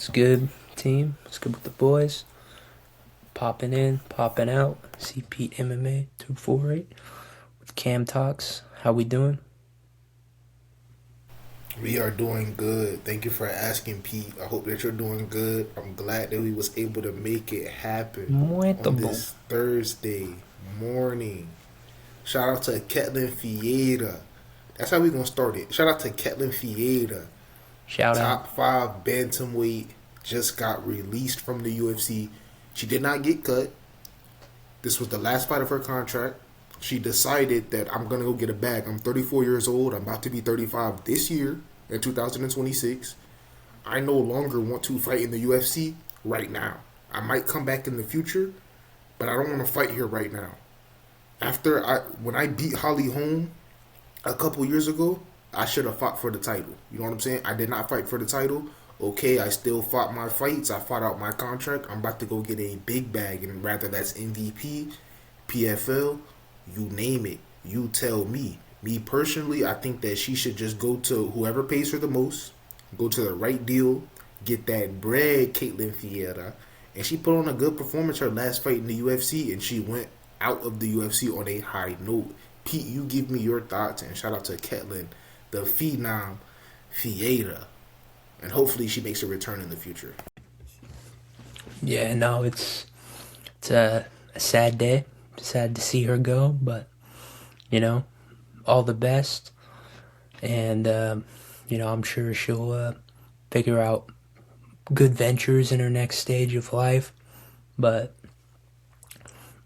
It's good, team. It's good with the boys. Popping in, popping out. CPETMMA248 with Cam Talks. How we doing? We are doing good. Thank you for asking, Pete. I hope that you're doing good. I'm glad that we was able to make it happen Muito on bom. this Thursday morning. Shout out to Ketlin Figueiredo. That's how we gonna start it. Shout out to Ketlin Figueiredo. Shout out. Top 5 Bantamweight, just got released from the UFC. She did not get cut. This was the last fight of her contract. She decided that I'm going to go get a bag. I'm 34 years old. I'm about to be 35 this year in 2026. I no longer want to fight in the UFC right now. I might come back in the future, but I don't want to fight here right now. When I beat Holly Holm a couple years ago, I should have fought for the title. You know what I'm saying? I did not fight for the title. Okay, I still fought my fights. I fought out my contract. I'm about to go get a big bag, and rather that's MVP, PFL, you name it. You tell me. Me personally, I think that she should just go to whoever pays her the most, go to the right deal, get that bread, Caitlin Figueroa. And she put on a good performance her last fight in the UFC, and she went out of the UFC on a high note. Pete, you give me your thoughts, and shout out to Caitlin, the phenom Figueroa. And hopefully she makes a return in the future. Yeah, no, it's a sad day. Sad to see her go, but all the best. And I'm sure she'll figure out good ventures in her next stage of life. But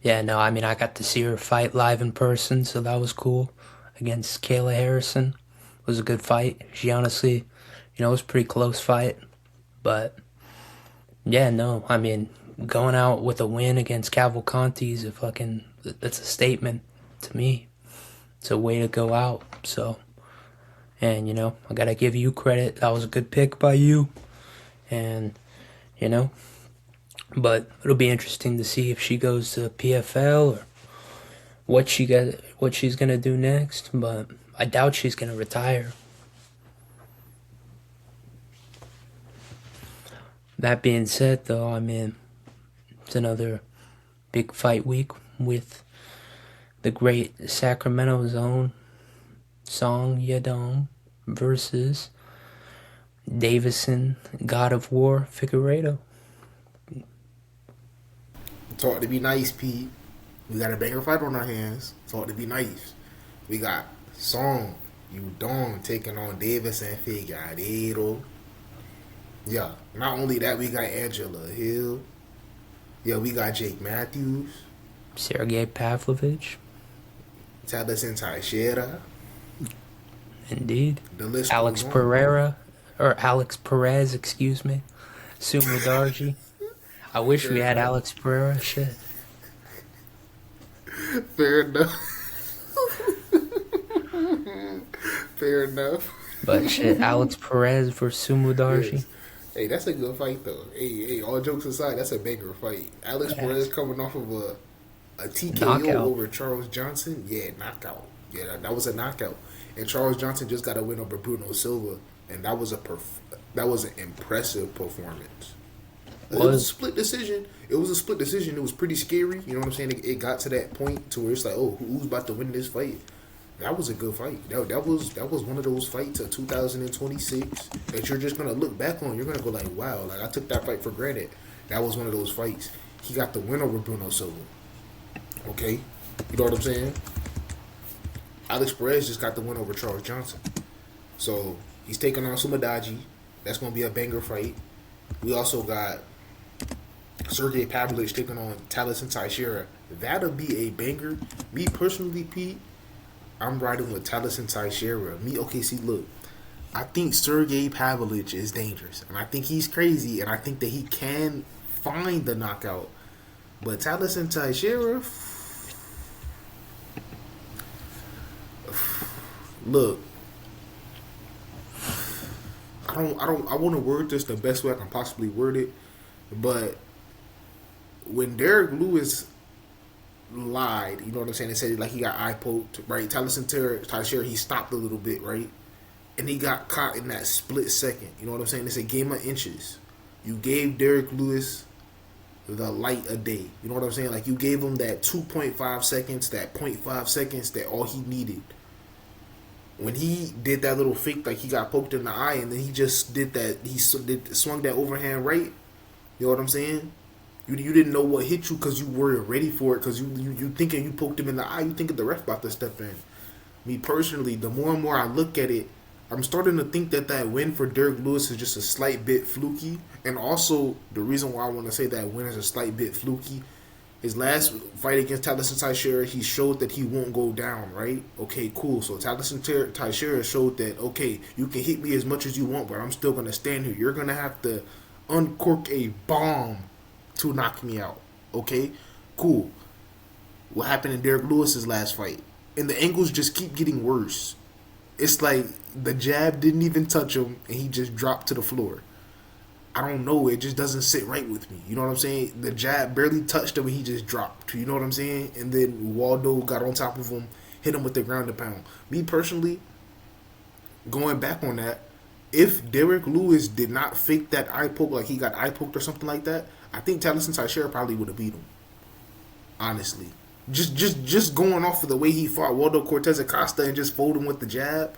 yeah, no, I mean, I got to see her fight live in person, so that was cool. Against Kayla Harrison. It was a good fight. She honestly, it was a pretty close fight. But yeah, no, I mean, going out with a win against Cavalcanti is that's a statement to me. It's a way to go out. So, and I gotta give you credit. That was a good pick by you. And but it'll be interesting to see if she goes to PFL or what she's gonna do next. But I doubt she's gonna retire. That being said, though, I mean, it's another big fight week with the great Sacramento zone Song Yadong versus Deiveson God of War Figueiredo. Talk to be nice, Pete. We got a banger fight on our hands. Talk to be nice. We got Song Yadong taking on Deiveson Figueiredo. Yeah, not only that, we got Angela Hill. Yeah, we got Jake Matthews. Sergey Pavlovich. Deiveson Figueiredo. Indeed. The list Alex goes on. Pereira. Or Alex Perez, excuse me. Sumo Darji. I wish we had Alex Pereira. Shit. Fair enough. Fair enough. But shit, Alex Perez versus Sumo Darji. Yes. Hey, that's a good fight though. Hey, all jokes aside, that's a banger fight. Alex Perez coming off of a TKO Knockout. over Charles Johnson. Yeah, knockout. Yeah, that was a knockout. And Charles Johnson just got a win over Bruno Silva, and that was an impressive performance. It was a split decision. It was pretty scary. You know what I'm saying? It got to that point to where it's like, oh, who's about to win this fight? That was a good fight. That was one of those fights of 2026 that you're just gonna look back on. You're gonna go like, wow, like I took that fight for granted. That was one of those fights. He got the win over Bruno Silva. Okay, you know what I'm saying? Alex Perez just got the win over Charles Johnson. So he's taking on Sumadaji. That's gonna be a banger fight. We also got Sergey Pavlovich taking on Deiveson Figueiredo. That'll be a banger. Me personally, Pete, I'm riding with Deiveson Figueiredo. Okay, see, look, I think Sergey Pavlovich is dangerous, and I think he's crazy, and I think that he can find the knockout. But Deiveson Figueiredo, look, I want to word this the best way I can possibly word it, but when Derek Lewis lied, you know what I'm saying, and said like he got eye poked, right? Deiveson Figueiredo, he stopped a little bit, right? And he got caught in that split second. You know what I'm saying? It's a game of inches. You gave Derek Lewis the light a day. You know what I'm saying? Like, you gave him that 2.5 seconds, that 0.5 seconds, that all he needed. When he did that little fake, like he got poked in the eye, and then he just did that, swung that overhand right. You know what I'm saying? You didn't know what hit you because you weren't ready for it, because you thinking you poked him in the eye, you thinking the ref about to step in. Me personally, the more and more I look at it, I'm starting to think that win for Derek Lewis is just a slight bit fluky. And also, the reason why I want to say that win is a slight bit fluky, his last fight against Deiveson Figueiredo, he showed that he won't go down, right? Okay, cool. So Deiveson Figueiredo showed that, okay, you can hit me as much as you want, but I'm still going to stand here. You're going to have to uncork a bomb to knock me out. Okay, cool. What happened in Derek Lewis's last fight? And the angles just keep getting worse. It's like the jab didn't even touch him, and he just dropped to the floor. I don't know. It just doesn't sit right with me. You know what I'm saying? The jab barely touched him, and he just dropped. You know what I'm saying? And then Waldo got on top of him, hit him with the ground and pound. Me personally, going back on that, if Derek Lewis did not fake that eye poke, like he got eye poked or something like that, I think Deiveson Figueiredo probably would have beat him. Honestly. Just going off of the way he fought Waldo Cortez Acosta and just fold him with the jab,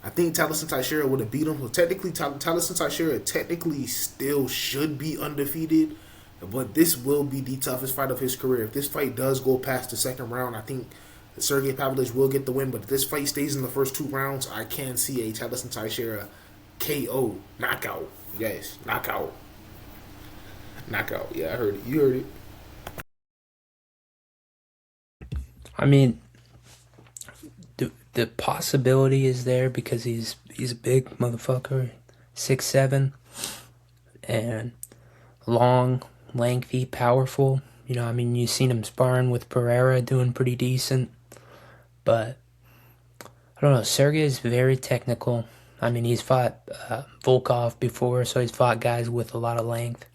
I think Deiveson Figueiredo would have beat him. So technically, Deiveson Figueiredo technically still should be undefeated, but this will be the toughest fight of his career. If this fight does go past the second round, I think Sergey Pavlovich will get the win. But if this fight stays in the first 2 rounds, I can see a Deiveson Figueiredo KO, knockout. Yes, knockout. Yeah, I heard it. You heard it. I mean, the possibility is there because he's a big motherfucker, 6'7", and long, lengthy, powerful. You know, I mean, you've seen him sparring with Pereira, doing pretty decent. But I don't know. Sergey's very technical. I mean, he's fought Volkov before, so he's fought guys with a lot of length.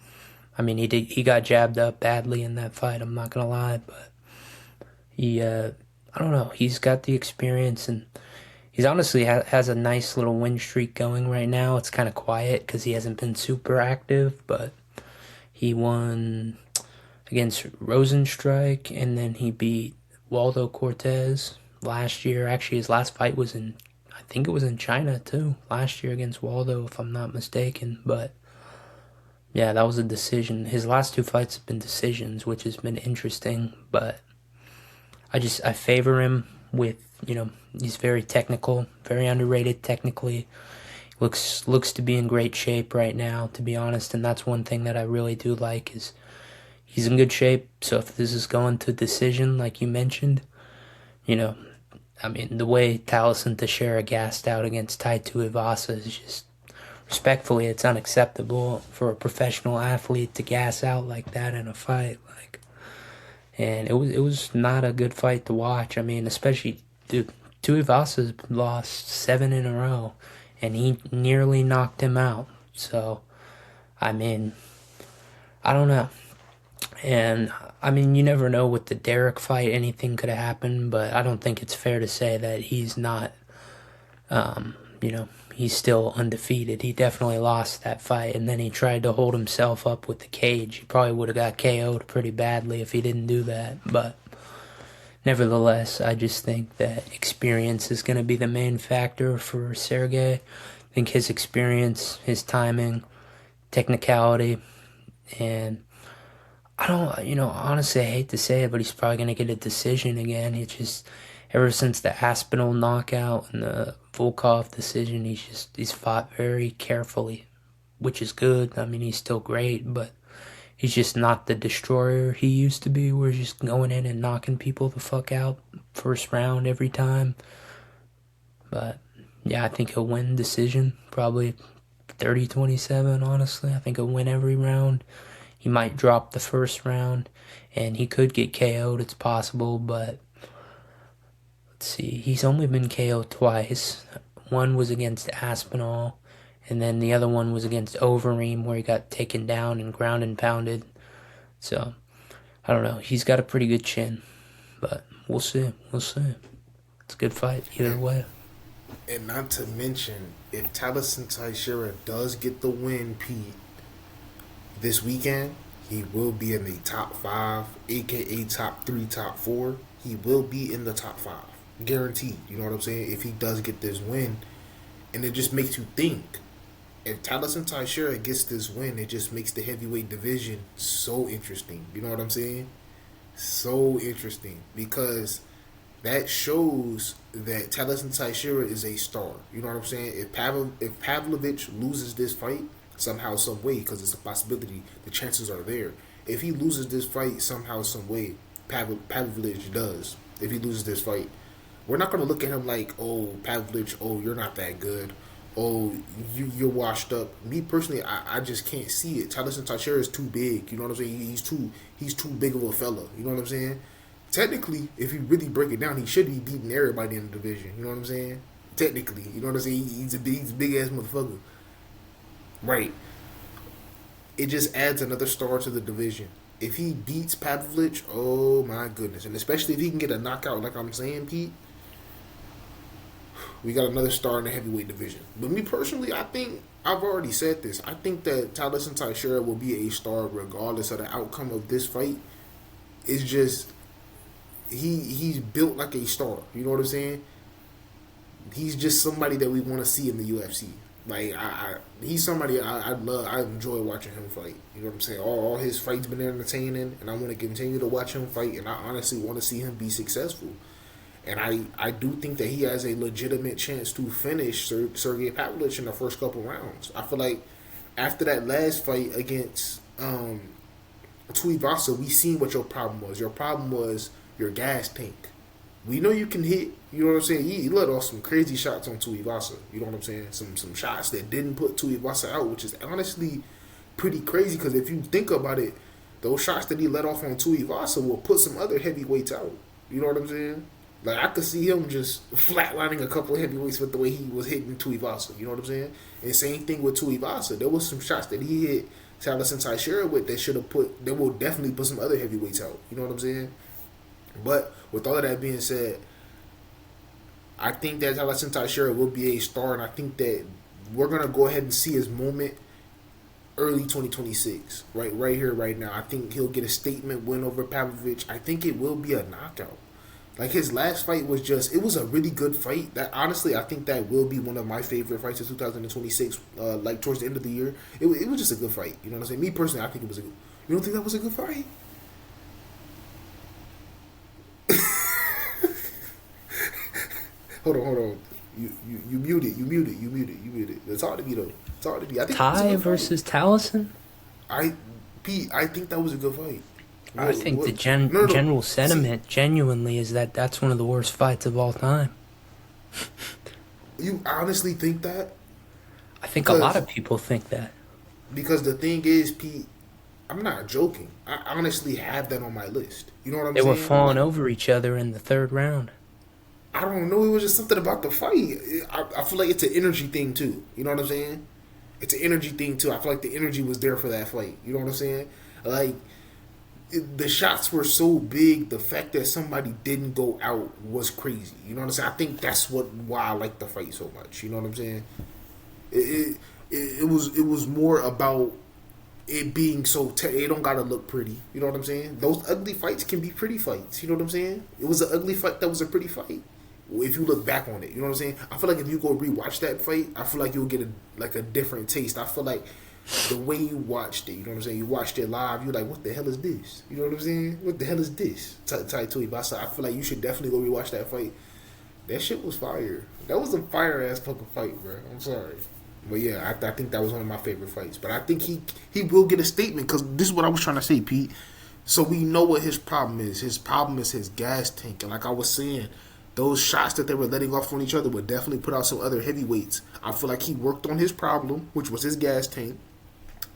I mean, he got jabbed up badly in that fight, I'm not gonna lie, but I don't know, he's got the experience, and he's honestly has a nice little win streak going right now. It's kind of quiet because he hasn't been super active, but he won against Rosenstrike, and then he beat Waldo Cortez last year. Actually, his last fight was I think it was in China too, last year against Waldo, if I'm not mistaken, but yeah, that was a decision. His last 2 fights have been decisions, which has been interesting, but I favor him with, you know, he's very technical, very underrated technically. Looks to be in great shape right now, to be honest, and that's one thing that I really do like is he's in good shape. So if this is going to decision, like you mentioned, you know, I mean, the way Deiveson Figueiredo gassed out against Tai Tuivasa is just, respectfully, it's unacceptable for a professional athlete to gas out like that in a fight. Like, and it was not a good fight to watch. I mean, especially, dude, Tuivasa's lost 7 in a row, and he nearly knocked him out. So, I mean, I don't know. And, I mean, you never know with the Derek fight, anything could have happened, but I don't think it's fair to say that he's not, you know, he's still undefeated. He definitely lost that fight, and then he tried to hold himself up with the cage. He probably would have got KO'd pretty badly if he didn't do that, but nevertheless, I just think that experience is going to be the main factor for Sergey. I think his experience, his timing, technicality, and I don't, you know, honestly, I hate to say it, but he's probably going to get a decision again. It's just, ever since the Aspinall knockout and the Volkov decision, he's fought very carefully, which is good. I mean, he's still great, but he's just not the destroyer he used to be, where he's just going in and knocking people the fuck out first round every time. But yeah, I think he'll win decision, probably 30-27, honestly. I think he'll win every round. He might drop the first round, and he could get KO'd, it's possible, but let's see, he's only been KO'd twice. One was against Aspinall, and then the other one was against Overeem, where he got taken down and ground and pounded. So, I don't know, he's got a pretty good chin, but we'll see. It's a good fight either way. And not to mention, if Deiveson Figueiredo does get the win, Pete, this weekend, he will be in the top 5, aka top 3, top 4. He will be in the top 5. Guaranteed. You know what I'm saying? If he does get this win. And it just makes you think. If Deiveson Figueiredo gets this win, it just makes the heavyweight division so interesting. You know what I'm saying? So interesting. Because that shows that Deiveson Figueiredo is a star. You know what I'm saying? If Pavlovich loses this fight somehow, some way, because it's a possibility, the chances are there. If he loses this fight somehow, some way, Pavlovich does. If he loses this fight, we're not going to look at him like, oh, Pavlovich, oh, you're not that good. Oh, you're washed up. Me personally, I just can't see it. Deiveson Figueiredo is too big. You know what I'm saying? He's too big of a fella. You know what I'm saying? Technically, if you really break it down, he should be beating everybody in the division. You know what I'm saying? Technically, you know what I'm saying? He's a big ass motherfucker. Right. It just adds another star to the division. If he beats Pavlovich, oh my goodness. And especially if he can get a knockout, like I'm saying, Pete, we got another star in the heavyweight division. But me personally, I think, I've already said this, I think that Deiveson Figueiredo will be a star regardless of the outcome of this fight. It's just, he's built like a star. You know what I'm saying? He's just somebody that we want to see in the UFC. Like, he's somebody I enjoy watching him fight. You know what I'm saying? All his fights been entertaining, and I want to continue to watch him fight, and I honestly want to see him be successful. And I do think that he has a legitimate chance to finish Sergey Pavlovich in the first couple rounds. I feel like after that last fight against Tuivasa, we seen what your problem was. Your problem was your gas tank. We know you can hit. You know what I'm saying? He let off some crazy shots on Tuivasa. You know what I'm saying? Some shots that didn't put Tuivasa out, which is honestly pretty crazy because if you think about it, those shots that he let off on Tuivasa will put some other heavyweights out. You know what I'm saying? Like, I could see him just flatlining a couple of heavyweights with the way he was hitting Tuivasa. You know what I'm saying? And same thing with Tuivasa. There was some shots that he hit Deiveson Figueiredo with that will definitely put some other heavyweights out. You know what I'm saying? But with all of that being said, I think that Deiveson Figueiredo will be a star, and I think that we're going to go ahead and see his moment early 2026. Right here, right now. I think he'll get a statement win over Pavlovich. I think it will be a knockout. Like, his last fight was it was a really good fight. That honestly, I think that will be one of my favorite fights of 2026. Like, towards the end of the year, it was just a good fight. You know what I'm saying? Me personally, I think it was a good. You don't think that was a good fight? Hold on. You muted. It's hard to be though. It's hard to be. I think Ty versus Deiveson? I think that was a good fight. I think the general sentiment genuinely is that that's one of the worst fights of all time. You honestly think that? I think a lot of people think that. Because the thing is, Pete, I'm not joking. I honestly have that on my list. You know what I'm saying? They were falling over each other in the third round. I don't know. It was just something about the fight. I feel like it's an energy thing, too. You know what I'm saying? It's an energy thing, too. I feel like the energy was there for that fight. You know what I'm saying? Like, the shots were so big, the fact that somebody didn't go out was crazy. You know what I'm saying? I think that's why I like the fight so much. You know what I'm saying? It was more about it being so it don't gotta look pretty. You know what I'm saying? Those ugly fights can be pretty fights. You know what I'm saying? It was an ugly fight that was a pretty fight. If you look back on it, you know what I'm saying? I feel like if you go rewatch that fight, I feel like you'll get a different taste. I feel like the way you watched it, you know what I'm saying? You watched it live, you're like, what the hell is this? You know what I'm saying? What the hell is this? I feel like you should definitely go rewatch that fight. That shit was fire. That was a fire ass fucking fight, bro. I'm sorry. But yeah, I think that was one of my favorite fights. But I think he will get a statement because this is what I was trying to say, Pete. So we know what his problem is. His problem is his gas tank. And like I was saying, those shots that they were letting off on each other would definitely put out some other heavyweights. I feel like he worked on his problem, which was his gas tank.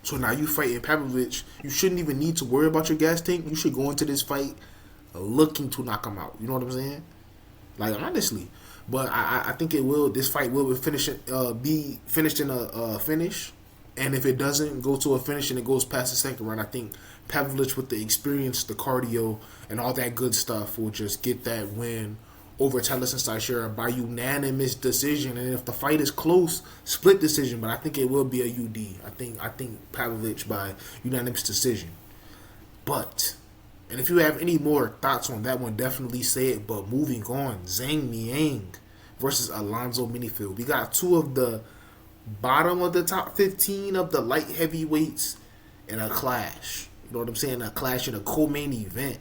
So now you fighting Pavlovich. You shouldn't even need to worry about your gas tank. You should go into this fight looking to knock him out. You know what I'm saying? Like, honestly. But I think it will. This fight will be finished in a finish. And if it doesn't go to a finish and it goes past the second round, I think Pavlovich with the experience, the cardio, and all that good stuff will just get that win over Deiveson Figueiredo by unanimous decision, and if the fight is close, split decision. But I think it will be a UD. I think Pavlovich by unanimous decision. But, and if you have any more thoughts on that one, definitely say it. But moving on, Zhang Miang versus Alonzo Menifield. We got two of the bottom of the top 15 of the light heavyweights in a clash. You know what I'm saying? A clash in a co-main event.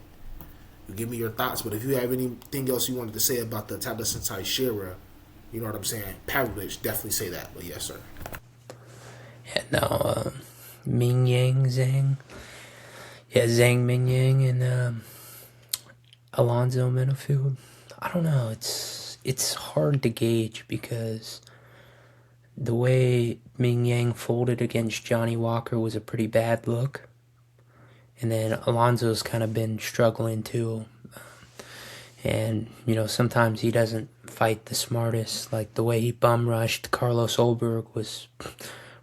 You give me your thoughts, but if you have anything else you wanted to say about the Deiveson Figueiredo, you know what I'm saying? Pavlovich, definitely say that. But yes, sir. Yeah, no, Ming Yang Zhang. Yeah, Zhang Ming Yang and Alonzo Menifield. I don't know. It's hard to gauge because the way Ming Yang folded against Johnny Walker was a pretty bad look. And then Alonzo's kind of been struggling too. And, you know, sometimes he doesn't fight the smartest. Like the way he bum rushed Carlos Olberg was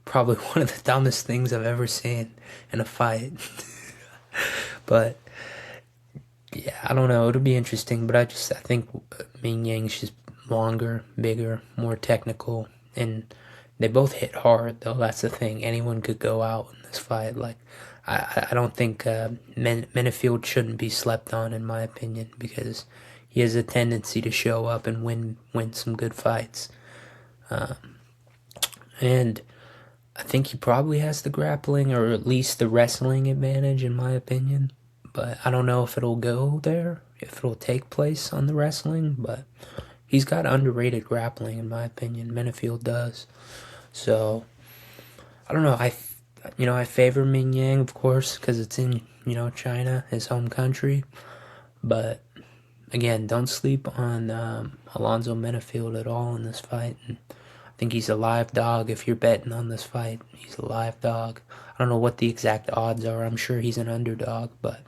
probably one of the dumbest things I've ever seen in a fight. But, yeah, I don't know. It'll be interesting. But I think Ming Yang's just longer, bigger, more technical. And they both hit hard, though. That's the thing. Anyone could go out in this fight. Like, I don't think Menifield shouldn't be slept on, in my opinion, because he has a tendency to show up and win some good fights. And I think he probably has the grappling or at least the wrestling advantage, in my opinion. But I don't know if it'll go there, if it'll take place on the wrestling. But he's got underrated grappling, in my opinion. Menifield does. So, I don't know. I favor Ming Yang, of course, because it's in, China, his home country. But, again, don't sleep on Alonzo Menifield at all in this fight. And I think he's a live dog if you're betting on this fight. He's a live dog. I don't know what the exact odds are. I'm sure he's an underdog. But,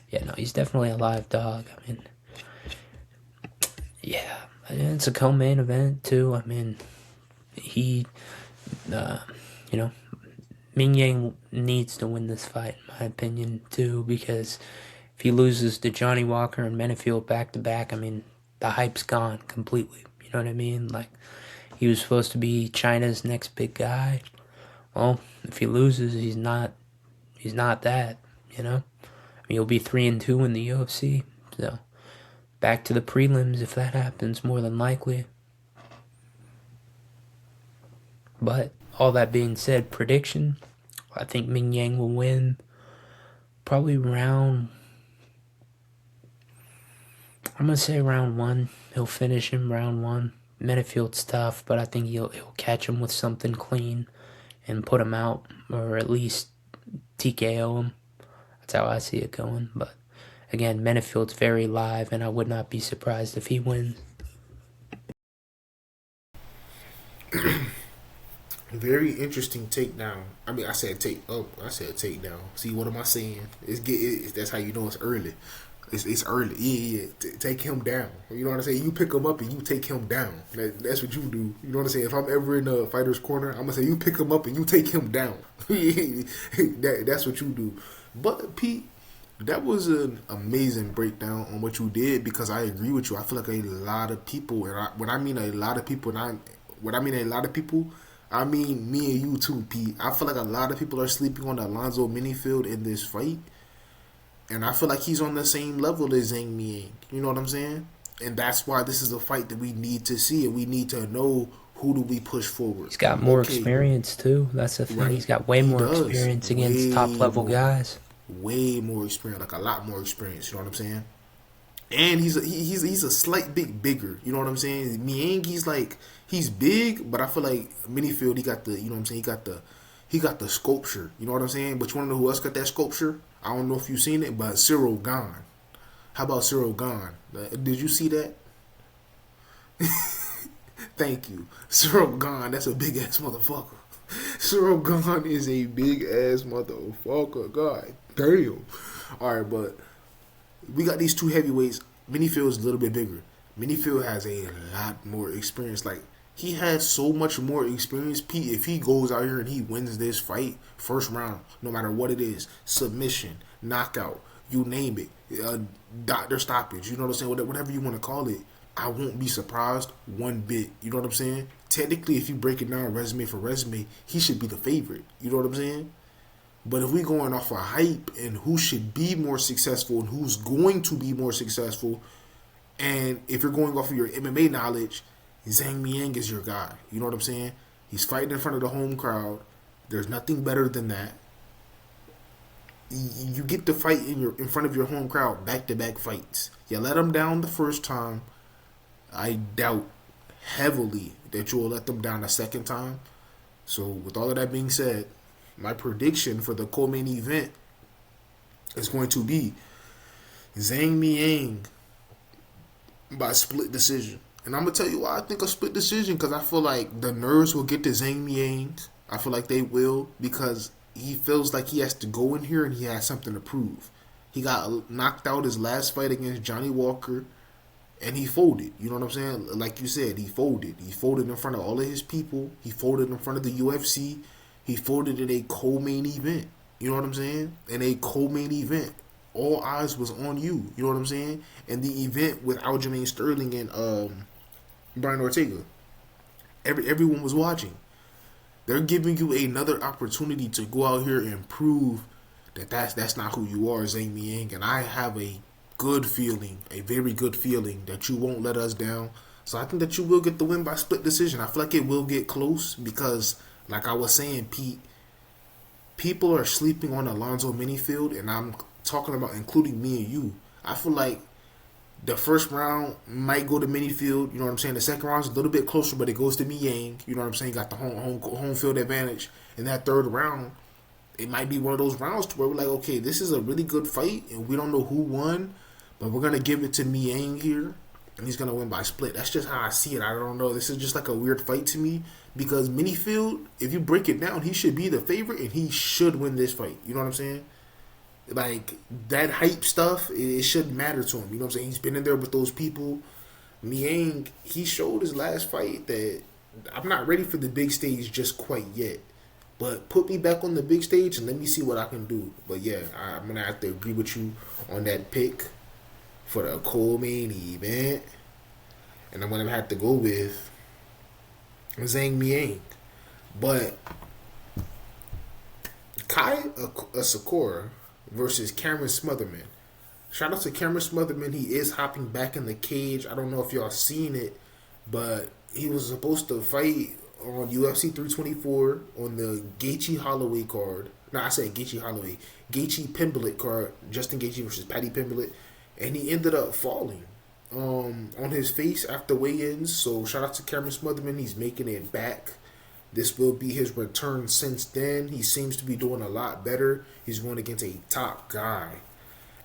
yeah, no, he's definitely a live dog. I mean, yeah, it's a co-main event, too. I mean, Ming Yang needs to win this fight, in my opinion, too, because if he loses to Johnny Walker and Menifield back-to-back, I mean, the hype's gone completely. You know what I mean? Like, he was supposed to be China's next big guy. Well, if he loses, he's not that, I mean, he'll be 3-2 in the UFC. So, back to the prelims if that happens, more than likely. But all that being said, prediction, I think Ming Yang will win probably I'm going to say round 1. He'll finish in round 1. Menifield's tough, but I think he'll catch him with something clean and put him out, or at least TKO him. That's how I see it going. But again, Menifield's very live, and I would not be surprised if he wins. Very interesting takedown. I mean, I said takedown. See, what am I saying? That's how you know it's early. It's early. Yeah. Take him down. You know what I'm saying? You pick him up and you take him down. That's what you do. You know what I'm saying? If I'm ever in a fighter's corner, I'm gonna say you pick him up and you take him down. That's what you do. But Pete, that was an amazing breakdown on what you did, because I agree with you. I feel like a lot of people, and when I mean a lot of people, I mean me and you too, Pete. I feel like a lot of people are sleeping on Alonzo Menifield in this fight. And I feel like he's on the same level as Zhang Miang. You know what I'm saying? And that's why this is a fight that we need to see. And we need to know, who do we push forward. He's got more experience, too. That's the thing. Right. He's got way more experience against top-level guys. Way more experience. Like, a lot more experience. You know what I'm saying? And he's a slight bit bigger. You know what I'm saying? Miang, he's big, but I feel like Menifield, he got the, you know what I'm saying? He got the sculpture. You know what I'm saying? But you want to know who else got that sculpture? I don't know if you've seen it, but Cyril Gane. How about Cyril Gane? Did you see that? Thank you. Cyril Gane, that's a big-ass motherfucker. Cyril Gane is a big-ass motherfucker. God damn. All right, but we got these two heavyweights. Menifield's a little bit bigger. Menifield has a lot more experience. Like, he has so much more experience, Pete. If he goes out here and he wins this fight, first round, no matter what it is, submission, knockout, you name it, doctor stoppage, you know what I'm saying, whatever you want to call it, I won't be surprised one bit. You know what I'm saying? Technically, if you break it down resume for resume, he should be the favorite. You know what I'm saying? But if we're going off of hype and who should be more successful and who's going to be more successful, and if you're going off of your MMA knowledge, Zhang Miang is your guy. You know what I'm saying? He's fighting in front of the home crowd. There's nothing better than that. You get to fight in front of your home crowd, back-to-back fights. You let them down the first time. I doubt heavily that you will let them down a second time. So with all of that being said, my prediction for the co-main event is going to be Zhang Miang by split decision. And I'm going to tell you why I think a split decision, because I feel like the nerves will get to Zhang Miang. I feel like they will, because he feels like he has to go in here and he has something to prove. He got knocked out his last fight against Johnny Walker, and he folded. You know what I'm saying? Like you said, he folded. He folded in front of all of his people. He folded in front of the UFC. He folded in a co-main event. You know what I'm saying? In a co-main event. All eyes was on you. You know what I'm saying? And the event with Aljamain Sterling and Brian Ortega. Everyone was watching. They're giving you another opportunity to go out here and prove that that's not who you are, Zhang Miang. And I have a good feeling, a very good feeling, that you won't let us down. So I think that you will get the win by split decision. I feel like it will get close because, like I was saying, Pete, people are sleeping on Alonzo Minifield, and I'm talking about including me and you. I feel like the first round might go to Minifield, you know what I'm saying? The second round's a little bit closer, but it goes to Miang, you know what I'm saying? Got the home field advantage. In that third round, it might be one of those rounds to where we're like, okay, this is a really good fight, and we don't know who won, but we're going to give it to Miang here, and he's going to win by split. That's just how I see it. I don't know. This is just like a weird fight to me, because Minifield, if you break it down, he should be the favorite, and he should win this fight. You know what I'm saying? Like, that hype stuff, it shouldn't matter to him. You know what I'm saying? He's been in there with those people. Miang, he showed his last fight that I'm not ready for the big stage just quite yet. But put me back on the big stage and let me see what I can do. But yeah, I'm going to have to agree with you on that pick for the co-main event. And I'm going to have to go with Zhang Miang. But Kai Asakura versus Cameron Smotherman. Shout out to Cameron Smotherman. He is hopping back in the cage. I don't know if y'all seen it, but he was supposed to fight on UFC 324 on the Gaethje Holloway card. No, I said Gaethje Holloway. Gaethje Pimblett card. Justin Gaethje versus Paddy Pimblett. And he ended up falling on his face after weigh-ins. So shout out to Cameron Smotherman. He's making it back. This will be his return since then. He seems to be doing a lot better. He's going against a top guy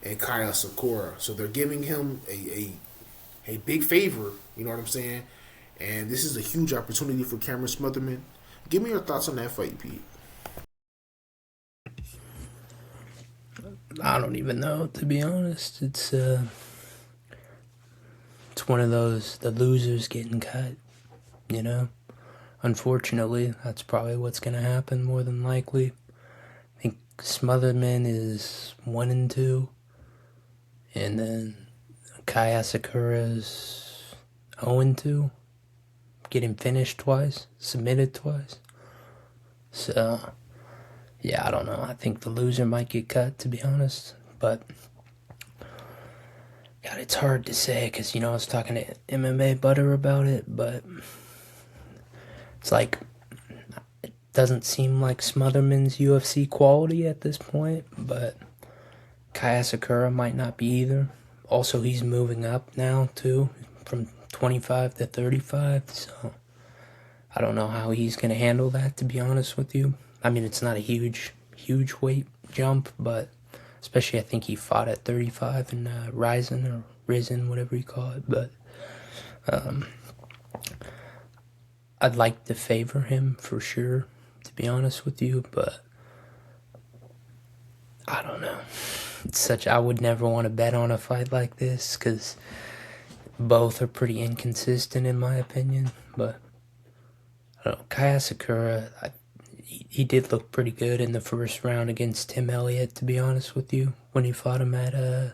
and Kaya Sakura. So they're giving him a big favor, you know what I'm saying? And this is a huge opportunity for Cameron Smotherman. Give me your thoughts on that fight, Pete. I don't even know, to be honest. It's one of those, the losers getting cut, you know? Unfortunately, that's probably what's going to happen more than likely. I think Smotherman is 1-2. And then Kai Asakura is 0-2. Getting finished twice. Submitted twice. So, yeah, I don't know. I think the loser might get cut, to be honest. But, God, it's hard to say because, I was talking to MMA Butter about it, but it's like, it doesn't seem like Smotherman's UFC quality at this point, but Kai Asakura might not be either. Also, he's moving up now, too, from 25 to 35, so I don't know how he's going to handle that, to be honest with you. I mean, it's not a huge weight jump, but especially I think he fought at 35 and Risen, whatever you call it, but I'd like to favor him for sure, to be honest with you, but I don't know. I would never want to bet on a fight like this because both are pretty inconsistent in my opinion, but I don't know. Kai Asakura, he did look pretty good in the first round against Tim Elliott, to be honest with you, when he fought him at, I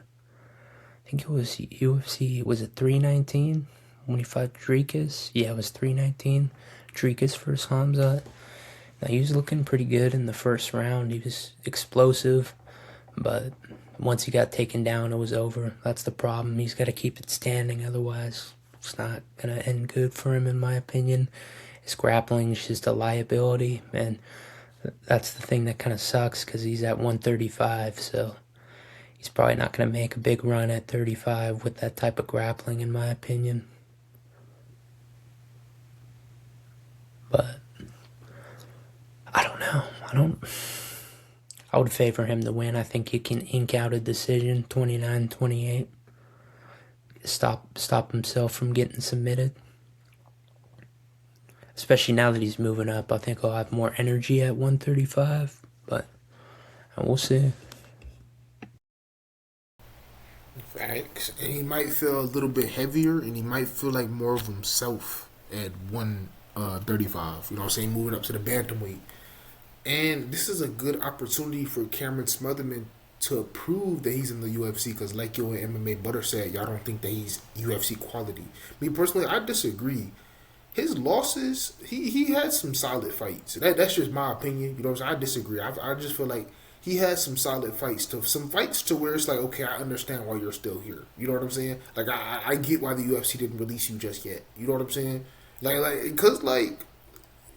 think it was UFC, was it 319? When he fought Dricus? Yeah, it was 319. Dricus versus Hamza. Now, he was looking pretty good in the first round. He was explosive, but once he got taken down, it was over. That's the problem. He's got to keep it standing, otherwise it's not going to end good for him, in my opinion. His grappling is just a liability, and that's the thing that kind of sucks, because he's at 135, so he's probably not going to make a big run at 35 with that type of grappling, in my opinion. But I don't know. I would favor him to win. I think he can ink out a decision, 29-28. Stop himself from getting submitted. Especially now that he's moving up, I think he'll have more energy at 135. But we'll see. Facts. And he might feel a little bit heavier, and he might feel like more of himself at 135. You know what I'm saying? Moving up to the bantamweight. And this is a good opportunity for Cameron Smotherman to prove that he's in the UFC, because like yo and MMA Butter said, y'all don't think that he's UFC quality. Me personally, I disagree. His losses, he had some solid fights. That's just my opinion. You know what I'm saying? I disagree. I just feel like he has some solid fights, to where it's like, okay, I understand why you're still here. You know what I'm saying? Like, I get why the UFC didn't release you just yet. You know what I'm saying? Because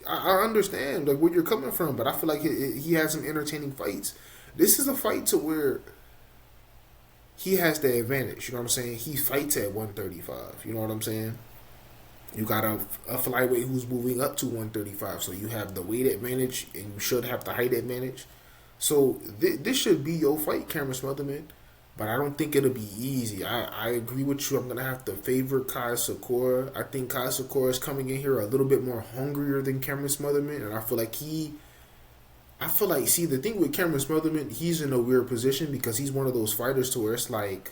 I understand like where you're coming from, but I feel like he has some entertaining fights. This is a fight to where he has the advantage. You know what I'm saying? He fights at 135. You know what I'm saying? You got a flyweight who's moving up to 135, so you have the weight advantage, and you should have the height advantage. So this should be your fight, Cameron Smotherman. But I don't think it'll be easy. I agree with you. I'm going to have to favor Kai Sakura. I think Kai Sakura is coming in here a little bit more hungrier than Cameron Smotherman. And I feel like see, the thing with Cameron Smotherman, he's in a weird position because he's one of those fighters to where it's like,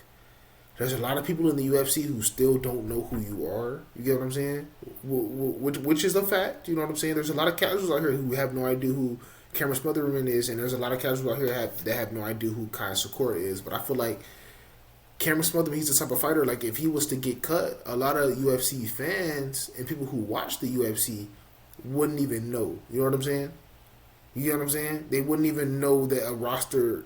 there's a lot of people in the UFC who still don't know who you are. You get what I'm saying? Which is a fact. You know what I'm saying? There's a lot of casuals out here who have no idea who Cameron Smotherman is, and there's a lot of casuals out here that have no idea who Kai Sakura is. But I feel like Cameron Smotherman, he's the type of fighter, like if he was to get cut, a lot of UFC fans and people who watch the UFC wouldn't even know. You know what I'm saying? You get what I'm saying? They wouldn't even know that a roster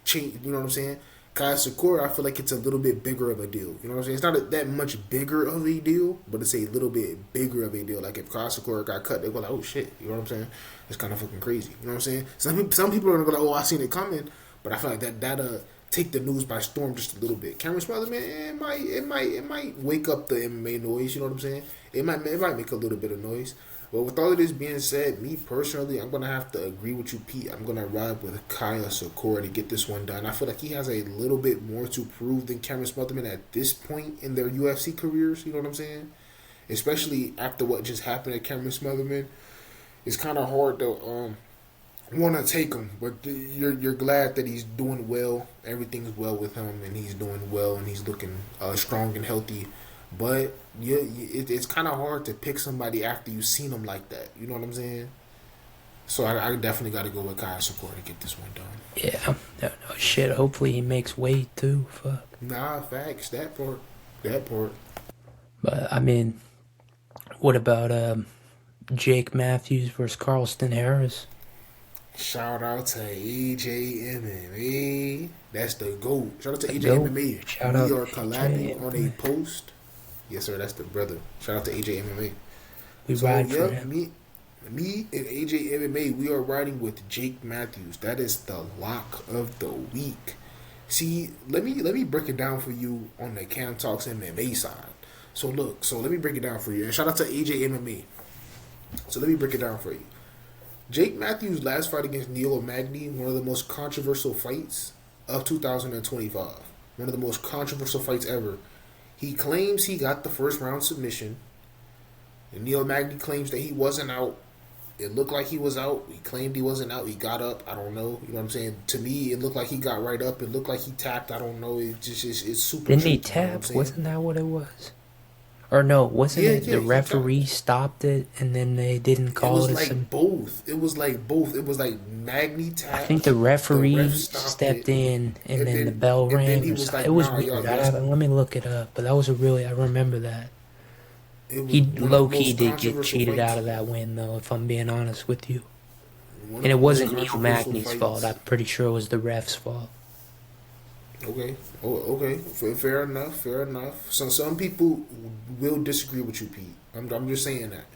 change. You know what I'm saying? Kai Sakura, I feel like it's a little bit bigger of a deal. You know what I'm saying? It's not that much bigger of a deal, but it's a little bit bigger of a deal. Like if Kai Sakura got cut, they go like, oh shit. You know what I'm saying? It's kind of fucking crazy. You know what I'm saying? Some people are gonna go like, oh, I seen it coming, but I feel like that take the news by storm just a little bit. Cameron Smotherman, it might wake up the MMA noise. You know what I'm saying? It might make a little bit of noise. But with all of this being said, me personally, I'm going to have to agree with you, Pete. I'm going to ride with Kaya Sakura to get this one done. I feel like he has a little bit more to prove than Cameron Smotherman at this point in their UFC careers. You know what I'm saying? Especially after what just happened at Cameron Smotherman. It's kind of hard to want to take him. But you're glad that he's doing well. Everything's well with him, and he's doing well, and he's looking strong and healthy. But it's kind of hard to pick somebody after you've seen them like that. You know what I'm saying? So I definitely got to go with Kai Sakura to get this one done. Yeah, no shit. Hopefully he makes weight too. Fuck. Nah, facts. That part. But I mean, what about Jake Matthews versus Carlston Harris? Shout out to AJ MMA. That's the GOAT. Shout out to AJ MMA. Shout out we are collabing on a post. Yes, sir. That's the brother. Shout out to AJ MMA. We ride for him. Me and AJ MMA, we are riding with Jake Matthews. That is the lock of the week. See, let me break it down for you on the KAMTalksMMA side. So let me break it down for you. And shout out to AJ MMA. So let me break it down for you. Jake Matthews' last fight against Neil Magny, one of the most controversial fights of 2025. One of the most controversial fights ever. He claims he got the first round submission. And Neil Magny claims that he wasn't out. It looked like he was out. He claimed he wasn't out. He got up. I don't know. You know what I'm saying? To me, it looked like he got right up. It looked like he tapped. I don't know. It's super. Didn't he tap? Wasn't that what it was? Or no, wasn't Yeah, it yeah, the he referee tapped. stopped it and then they didn't It call was it a like both. It was like both. It was like Magny I think tapped. the The ref referee stopped stepped it, in and and then the then bell and then rang he or was something. It like, was "Nah, weird. y'all." Let me look it up. But that was a really, I remember that. It was He one of the low key most did get controversial cheated out fights. of that win, though, if I'm being honest with you. One And of it the most wasn't Neil controversial Magny's fault. fights. I'm pretty sure it was the ref's fault. Okay. Oh, okay. Fair enough. Fair enough. So some people will disagree with you, Pete. I'm just saying that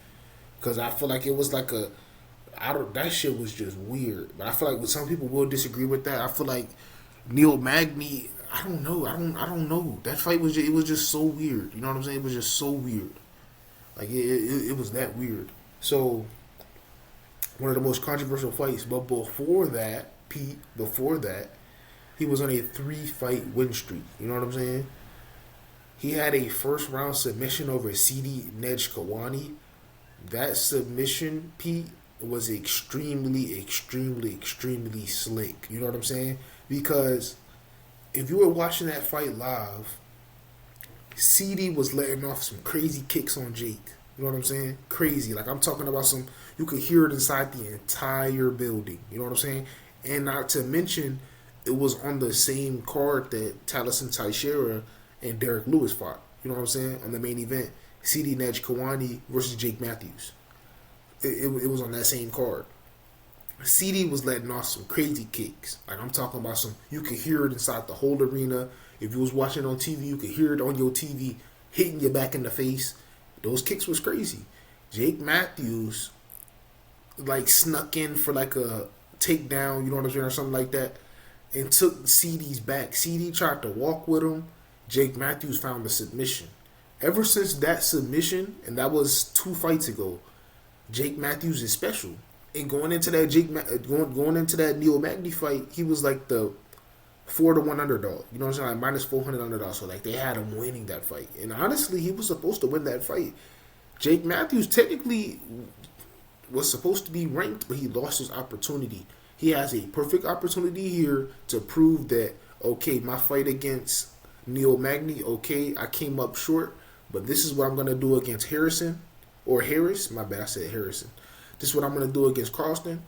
because I feel like it was like a. I don't. That shit was just weird. But I feel like some people will disagree with that. I feel like Neil Magny. I don't know. I don't know. That fight was. It was just so weird. You know what I'm saying? It was just so weird. Like it was that weird. So one of the most controversial fights. But before that, Pete. Before that, he was on a 3-fight win streak. You know what I'm saying? He had a first round submission over CD Nejkawani. That submission, Pete, was extremely slick. You know what I'm saying? Because if you were watching that fight live, CD was letting off some crazy kicks on Jake. You know what I'm saying? Crazy. Like I'm talking about some. You could hear it inside the entire building. You know what I'm saying? And not to mention, it was on the same card that Taliesin Teixeira and Derek Lewis fought. You know what I'm saying? On the main event, CD Nejkawani versus Jake Matthews. It was on that same card. CD was letting off some crazy kicks. Like I'm talking about some. You could hear it inside the whole arena. If you was watching on TV, you could hear it on your TV hitting you back in the face. Those kicks was crazy. Jake Matthews like snuck in for like a takedown, you know what I'm saying, or something like that, and took CD's back. CD tried to walk with him. Jake Matthews found the submission. Ever since that submission, and that was 2 fights ago, Jake Matthews is special. And going into that going into that Neil Magny fight, he was like the 4-1 underdog. You know what I'm saying? Like minus 400 underdog. So like they had him winning that fight. And honestly, he was supposed to win that fight. Jake Matthews technically was supposed to be ranked, but he lost his opportunity. He has a perfect opportunity here to prove that, okay, my fight against Neil Magny, okay, I came up short, but this is what I'm going to do against Harrison, or Harris, my bad, I said Harrison. This is what I'm going to do against Carlston,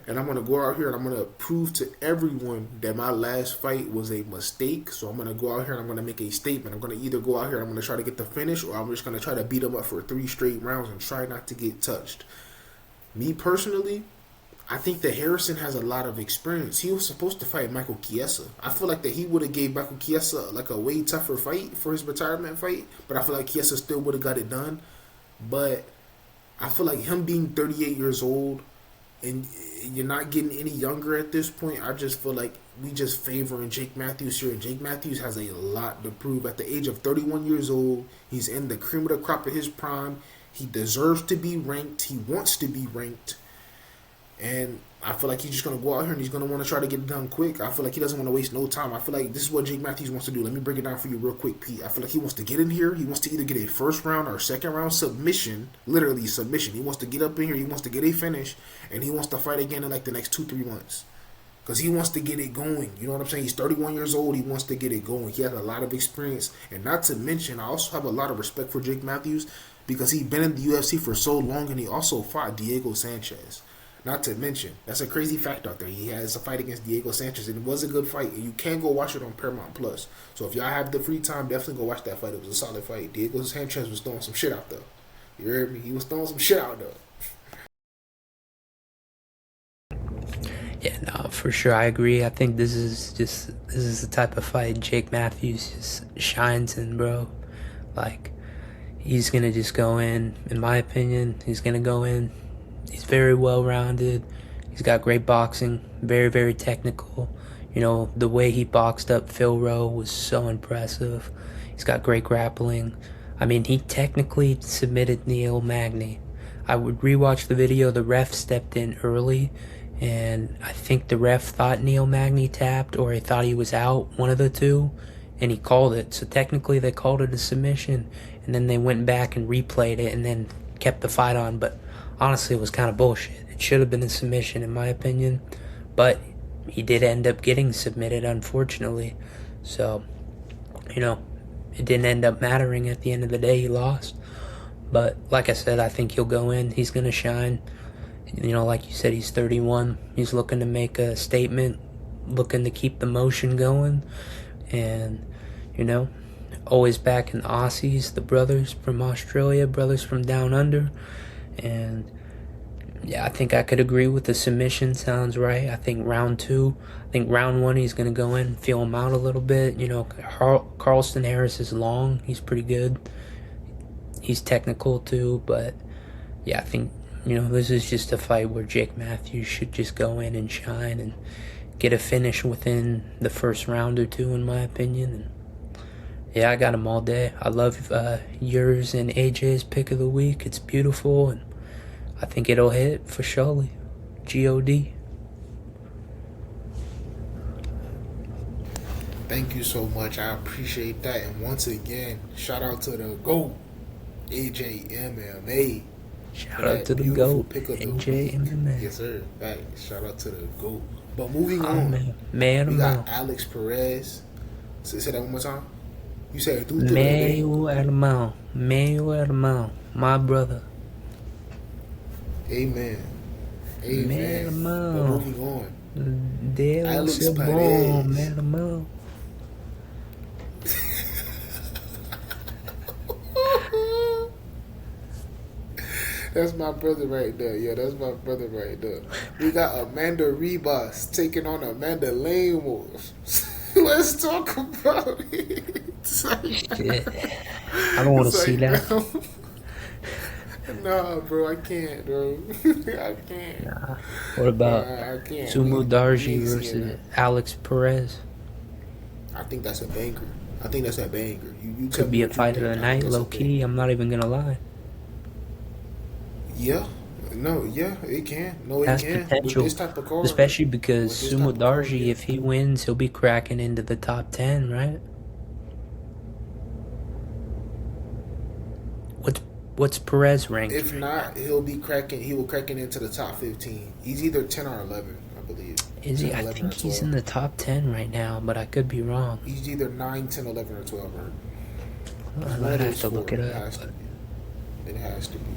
and I'm going to go out here and I'm going to prove to everyone that my last fight was a mistake. So I'm going to go out here and I'm going to make a statement. I'm going to either go out here and I'm going to try to get the finish, or I'm just going to try to beat him up for 3 straight rounds and try not to get touched. Me personally, I think that Harrison has a lot of experience. He was supposed to fight Michael Chiesa. I feel like that he would have gave Michael Chiesa like a way tougher fight for his retirement fight, but I feel like Chiesa still would have got it done. But I feel like him being 38 years old and you're not getting any younger at this point, I just feel like we just favoring Jake Matthews here. Jake Matthews has a lot to prove. At the age of 31 years old, he's in the cream of the crop of his prime. He deserves to be ranked. He wants to be ranked. And I feel like he's just going to go out here and he's going to want to try to get it done quick. I feel like he doesn't want to waste no time. I feel like this is what Jake Matthews wants to do. Let me break it down for you real quick, Pete. I feel like he wants to get in here. He wants to either get a first round or second round submission. Literally submission. He wants to get up in here. He wants to get a finish. And he wants to fight again in like the next 2-3 months. Because he wants to get it going. You know what I'm saying? He's 31 years old. He wants to get it going. He has a lot of experience. And not to mention, I also have a lot of respect for Jake Matthews because he's been in the UFC for so long and he also fought Diego Sanchez. Not to mention, that's a crazy fact out there. He has a fight against Diego Sanchez, and it was a good fight. And you can go watch it on Paramount Plus. So if y'all have the free time, definitely go watch that fight. It was a solid fight. Diego Sanchez was throwing some shit out there. You heard me? He was throwing some shit out there. Yeah, no, for sure, I agree. I think this is the type of fight Jake Matthews just shines in, bro. Like, he's gonna just go in my opinion, he's gonna go in. He's very well-rounded. He's got great boxing, very, very technical. You know, the way he boxed up Phil Rowe was so impressive. He's got great grappling. I mean, he technically submitted Neil Magny. I would rewatch the video. The ref stepped in early, and I think the ref thought Neil Magny tapped, or he thought he was out, one of the two, and he called it. So technically they called it a submission, and then they went back and replayed it and then kept the fight on. But honestly, it was kind of bullshit. It should have been a submission, in my opinion. But he did end up getting submitted, unfortunately. So, you know, it didn't end up mattering at the end of the day. He lost. But like I said, I think he'll go in. He's going to shine. You know, like you said, he's 31. He's looking to make a statement, looking to keep the motion going. And, you know, always backing the Aussies, the brothers from Australia, brothers from down under. And, yeah, I think I could agree with the submission. Sounds right. I think round 2. I think round 1 he's going to go in, feel him out a little bit. You know, Carlston Harris is long. He's pretty good. He's technical too. But, yeah, I think, you know, this is just a fight where Jake Matthews should just go in and shine and get a finish within the first round or 2, in my opinion. And, yeah, I got him all day. I love yours and AJ's pick of the week. It's beautiful, and I think it'll hit for surely. G-O-D. Thank you so much. I appreciate that. And once again, shout out to the GOAT, AJ MMA. Shout out to the GOAT, AJ MMA. Yes, sir. Right. Shout out to the GOAT. But moving on, we got Alex Perez. Say that one more time. You said Meio hermano, my brother. Amen. Amen. But moving on, Alex Perez. That's my brother right there. Yeah, that's my brother right there. We got Amanda Ribas taking on Amanda Lemos. Let's talk about it. Shit. I don't want to see that. Nah, bro, I can't, bro. I can't. Nah. What about Sumu Darji versus Alex Perez? I think that's a banger. You could be a fight of the night, low key. I'm not even gonna lie. Yeah. No, yeah, it can. No, it has can. Potential, with this type of card, especially because Sumu Darji, if he wins, he'll be cracking into the top 10, right? What's Perez ranked? If not, he will cracking into the top 15. He's either 10 or 11, I believe. Is he? 10, I think he's in the top 10 right now, but I could be wrong. He's either 9, 10, 11, or 12, right? I might have to look it up. It has to be.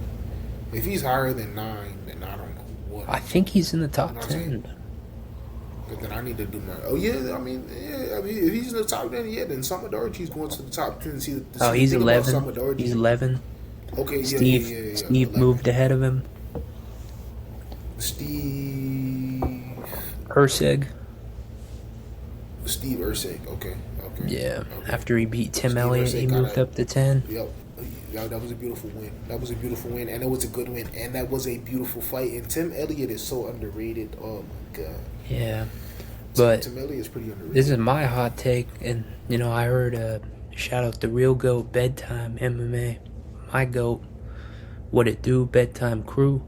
If he's higher than 9, then I don't know what. I think he's in the top 10. But then I need to do my. Oh yeah, I mean, if he's in the top 10, yeah, then Samadarji's going to the top 10. He's 11. He's 11. Okay, Steve moved ahead of him. Steve Erceg. Okay. Yeah. Okay. After he beat Tim Elliott, he moved up to 10. Yep. That was a beautiful win. And it was a good win. And that was a beautiful fight. And Tim Elliott is so underrated. Oh my god. Yeah. But Tim Elliott is pretty underrated. This is my hot take, and you know, I heard shout out the Real Goat Bedtime MMA. My goat, what it do, bedtime crew.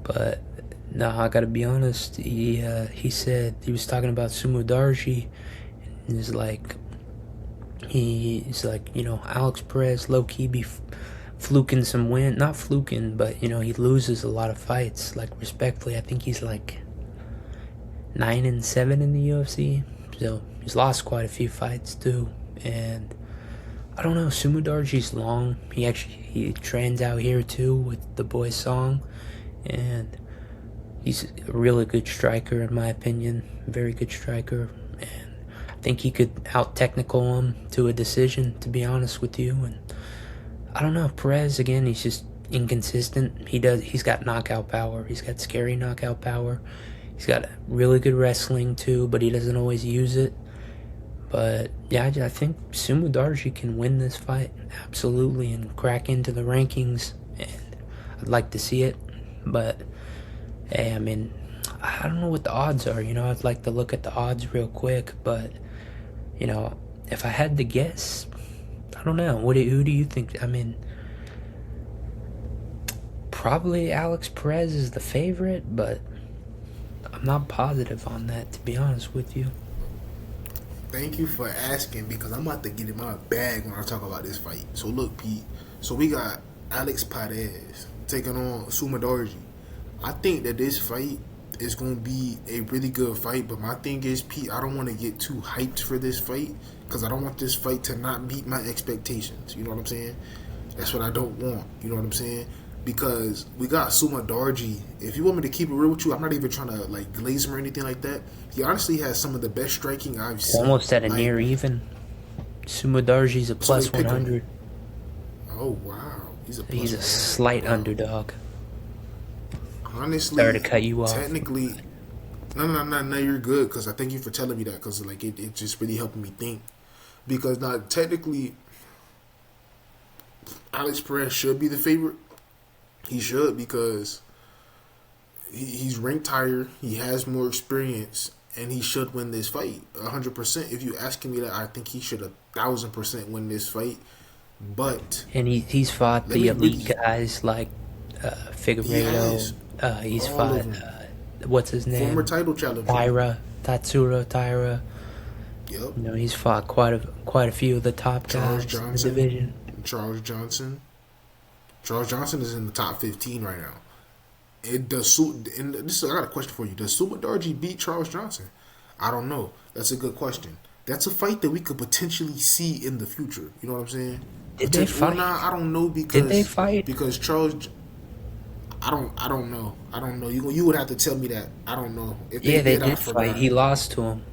But no, I gotta be honest. He said he was talking about Sumu Darji, and he's like, you know, Alex Perez low key be fluking some win, not fluking, but you know, he loses a lot of fights. Like respectfully, I think he's like 9-7 in the UFC, so he's lost quite a few fights too, and. I don't know, Sumu Darji's long. He trains out here too with the boy Song, and he's a really good striker in my opinion. Very good striker, and I think he could out-technical him to a decision, to be honest with you. And I don't know, Perez again, he's just inconsistent. He's got knockout power. He's got scary knockout power. He's got really good wrestling too, but he doesn't always use it. But yeah, I think Sumu Darji can win this fight, absolutely, and crack into the rankings, and I'd like to see it. But hey, I mean, I don't know what the odds are, you know, I'd like to look at the odds real quick, but you know, if I had to guess, I don't know, who do you think? I mean, probably Alex Perez is the favorite, but I'm not positive on that, to be honest with you. Thank you for asking, because I'm about to get in my bag when I talk about this fight. So look, Pete. So we got Alex Perez taking on Sumu Darji. I think that this fight is going to be a really good fight, but my thing is, Pete, I don't want to get too hyped for this fight, because I don't want this fight to not meet my expectations. You know what I'm saying? That's what I don't want. You know what I'm saying? Because we got Suma Darji. If you want me to keep it real with you, I'm not even trying to like glaze him or anything like that. He honestly has some of the best striking I've seen. Almost at a like, near even. Sumadarji's a plus 100. Oh wow, he's a slight underdog. Honestly, sorry to cut you off. Technically, no, you're good, because I thank you for telling me that, because like it just really helped me think. Because now technically, Alex Perez should be the favorite. He should, because he's ranked higher, he has more experience, and he should win this fight 100%. If you asking me that, I think he should 1,000% win this fight. But he's fought the elite guys like Figueiredo. He's fought what's his name? Former title challenger Tatsuro Taira. Yep. You know, he's fought quite a few of the top guys in the division. Charles Johnson is in the top 15 right now. I got a question for you. Does Sumadarji beat Charles Johnson? I don't know. That's a good question. That's a fight that we could potentially see in the future. You know what I'm saying? Did they fight? I don't know, because did they fight? Because Charles, I don't know. You would have to tell me that. I don't know. If they did fight. He lost to him.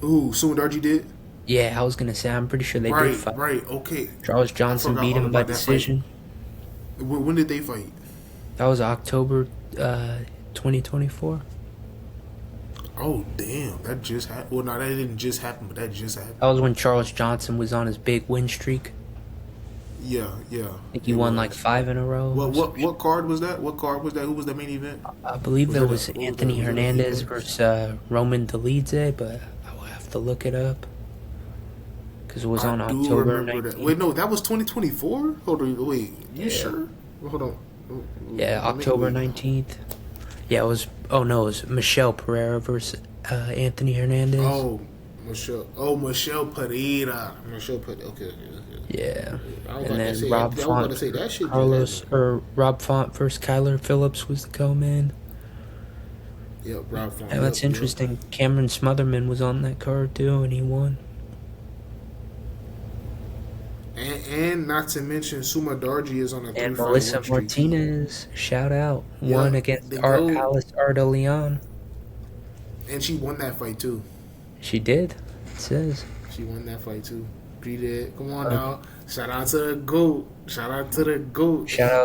Ooh, Sumadarji did? Yeah, I was gonna say, I'm pretty sure they did fight. Right, okay. Charles Johnson beat him by decision. When did they fight? That was October 2024. Oh, damn. That just happened. Well, no, that didn't just happen, but that just happened. That was when Charles Johnson was on his big win streak. Yeah. I think he won like 5 in a row. What card was that? Who was the main event? I believe there was Anthony Hernandez versus Roman Dolidze, but I will have to look it up. Because it was on October 19th. Wait, no, that was 2024? Hold on, wait. You sure? Hold on. Yeah, October 19th. Yeah, it was... Oh, no, it was Michelle Pereira versus Anthony Hernandez. Michelle Pereira. Okay. Yeah. And then Rob Font versus Kyler Phillips was the co-man. Yeah, Rob Font. Yeah, that's interesting. Cameron Smotherman was on that card, too, and he won. And not to mention, Suma Darji is on a 3-fight and Melissa Martinez, shout out, won against Alice Ardeleon. And she won that fight too. She did. It says she won that fight too. Beat it. Come on now. Shout out to the GOAT. Shout out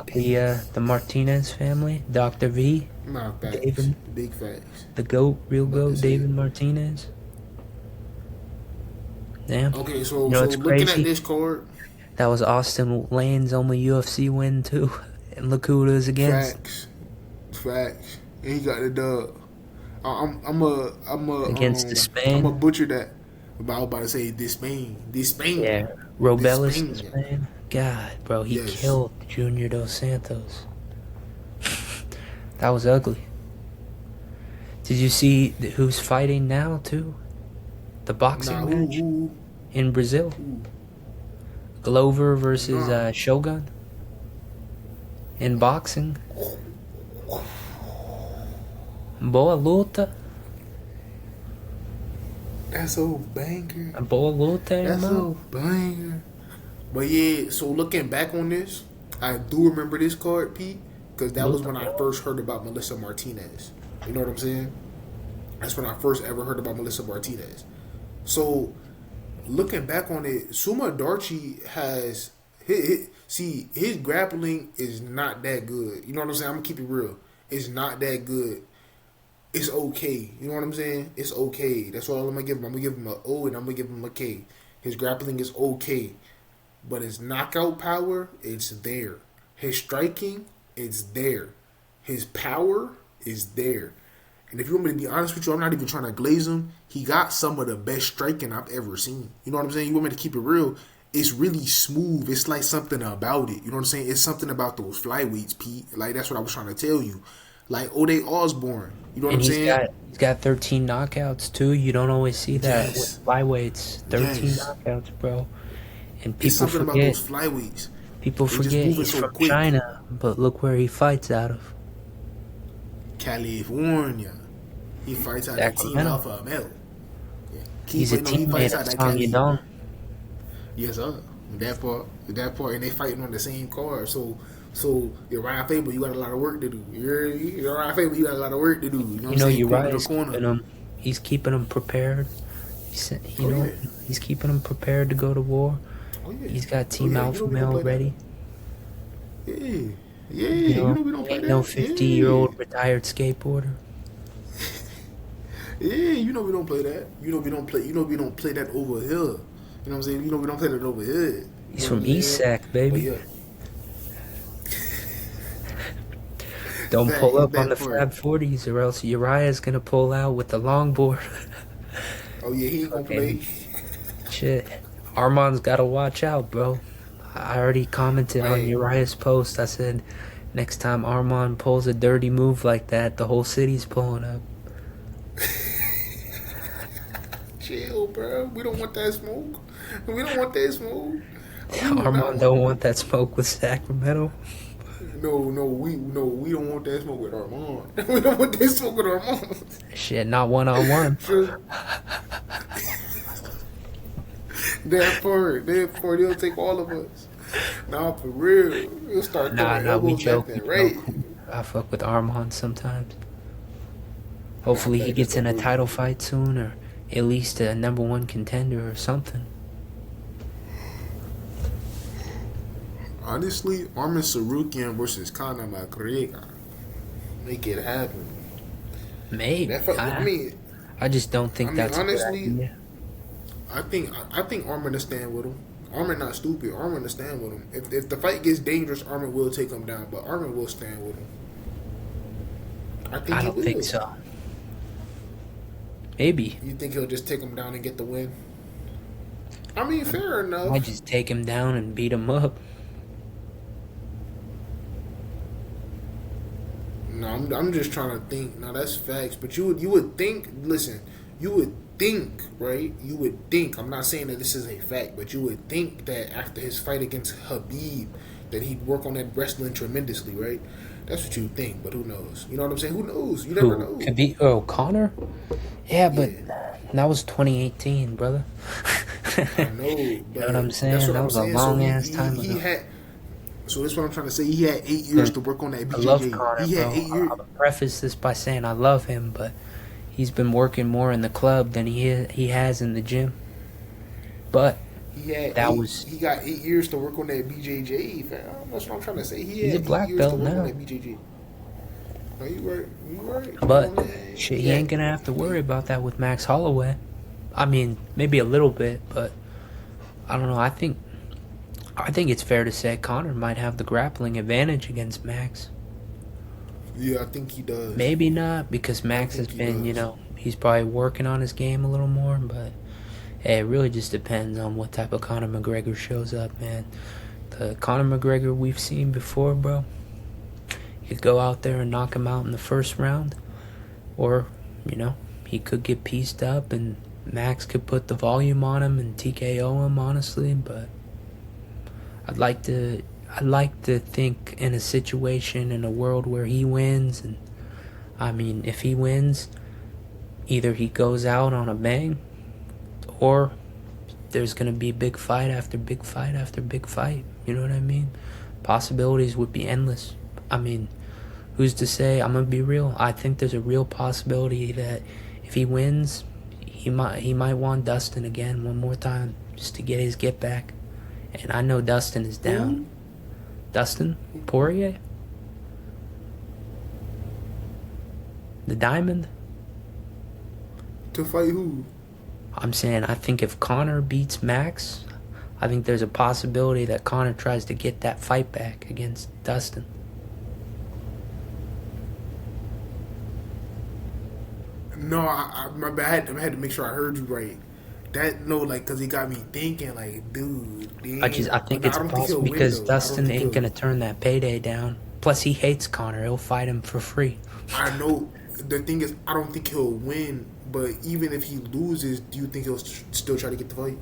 the Martinez family. Dr. V. Nah, facts. David. Big facts. The GOAT, real GOAT, David Martinez. Damn. Okay, so looking at this card, that was Austin Lane's only UFC win too, and look who it is against. Facts. And he got the dub. I'm a against Despain. I'm a butcher that. I was about to say Despain. Yeah, Robelis Despain. God, bro, he killed Junior Dos Santos. That was ugly. Did you see who's fighting now too? The boxing match in Brazil. Glover versus Shogun in boxing. Boa luta. That's a banger. Boa luta, That's a banger. But yeah, so looking back on this, I do remember this card, Pete, because that was when I first heard about Melissa Martinez. You know what I'm saying? That's when I first ever heard about Melissa Martinez. So, looking back on it, Suma Darji has... his grappling is not that good. You know what I'm saying? I'm going to keep it real. It's not that good. It's okay. You know what I'm saying? It's okay. That's all I'm going to give him. I'm going to give him an O and I'm going to give him a K. His grappling is okay. But his knockout power, it's there. His striking, it's there. His power is there. And if you want me to be honest with you, I'm not even trying to glaze him. He got some of the best striking I've ever seen. You know what I'm saying? You want me to keep it real? It's really smooth. It's like something about it. You know what I'm saying? It's something about those flyweights, Pete. Like, that's what I was trying to tell you. Like Ode Osborne. You know what I'm saying? He's got 13 knockouts, too. You don't always see that with flyweights. 13 knockouts, bro. And people it's something forget. About those flyweights. People forget he's from China, but look where he fights out of. California. He fights out of Team Alpha Male. He's a teammate of Song Yadong. Yes, sir. That part, and they fighting on the same card. So Uriah Faber, you got a lot of work to do. Uriah Faber, you got a lot of work to do. You know what I'm saying? Corner to corner. He's keeping him prepared. Yeah. He's keeping him prepared to go to war. Oh, yeah. He's got Team Alpha Male ready. Yeah. Yeah, you know we don't play that. No 50-year-old retired skateboarder. Yeah, you know we don't play that. You know we don't play that over here. You know what I'm saying? You know we don't play that over here. He's from East Sac, baby. Oh, yeah. Don't pull up on the Fab 40s or else Uriah's gonna pull out with the longboard. Oh yeah, he ain't gonna play. Shit. Armand's gotta watch out, bro. I already commented on Uriah's post. I said, next time Armand pulls a dirty move like that, the whole city's pulling up. Chill, bro. We don't want that smoke. Armand don't want that smoke with Sacramento. No, we don't want that smoke with Armand. We don't want that smoke with Armand. Shit, not one-on-one. That part, they'll take all of us. Nah, for real. We'll start throwing we elbows joke. left and right. I fuck with Armand sometimes. Hopefully he gets in a title fight soon, or at least a #1 contender or something. Honestly, Armin Sarukian versus Conor McGregor. Make it happen. Maybe. I just don't think that's honestly, a good idea. I think Armin will stand with him. Armin not stupid. Armin will stand with him. If the fight gets dangerous, Armin will take him down, but Armin will stand with him. I don't think so. Maybe. You think he'll just take him down and get the win? I mean, fair enough. I just take him down and beat him up. No, I'm just trying to think. No, that's facts. But you would think. Listen, you would think, right? You would think. I'm not saying that this is a fact, but you would think that after his fight against Habib, that he'd work on that wrestling tremendously, right? That's what you would think. But who knows? You know what I'm saying? Who knows? You never know. Conor? Yeah, but that was 2018, brother. I know. But you know what I'm saying? That was a long ass time ago. So that's what I'm trying to say. He had 8 years to work on that BJJ. I love Conor, he had 8 years. I'll preface this by saying I love him, but he's been working more in the club than he has in the gym. But he got 8 years to work on that BJJ, fam. That's what I'm trying to say. He's a black belt now. No, you right. But shit, he ain't gonna have to worry about that with Max Holloway. I mean, maybe a little bit, but I don't know. I think it's fair to say Conor might have the grappling advantage against Max. Yeah, I think he does. Maybe not, because Max has been, he's probably working on his game a little more, but hey, it really just depends on what type of Conor McGregor shows up, man. The Conor McGregor we've seen before, bro, he could go out there and knock him out in the first round, or, he could get pieced up and Max could put the volume on him and TKO him, honestly, but I'd like to think in a situation, in a world where he wins, and I mean, if he wins, either he goes out on a bang, or there's gonna be big fight after big fight after big fight. You know what I mean? Possibilities would be endless. I mean, who's to say? I'm gonna be real. I think there's a real possibility that if he wins, he might want Dustin again one more time just to get his get back. And I know Dustin is down. Who? Dustin Poirier? The Diamond? To fight who? I'm saying, I think if Conor beats Max, I think there's a possibility that Conor tries to get that fight back against Dustin. No, my bad. I had to make sure I heard you right. Because he got me thinking, dude. Damn. I think it's possible because Dustin ain't gonna turn that payday down. Plus, he hates Conor. He'll fight him for free. I know. The thing is, I don't think he'll win. But even if he loses, do you think he'll still try to get the fight?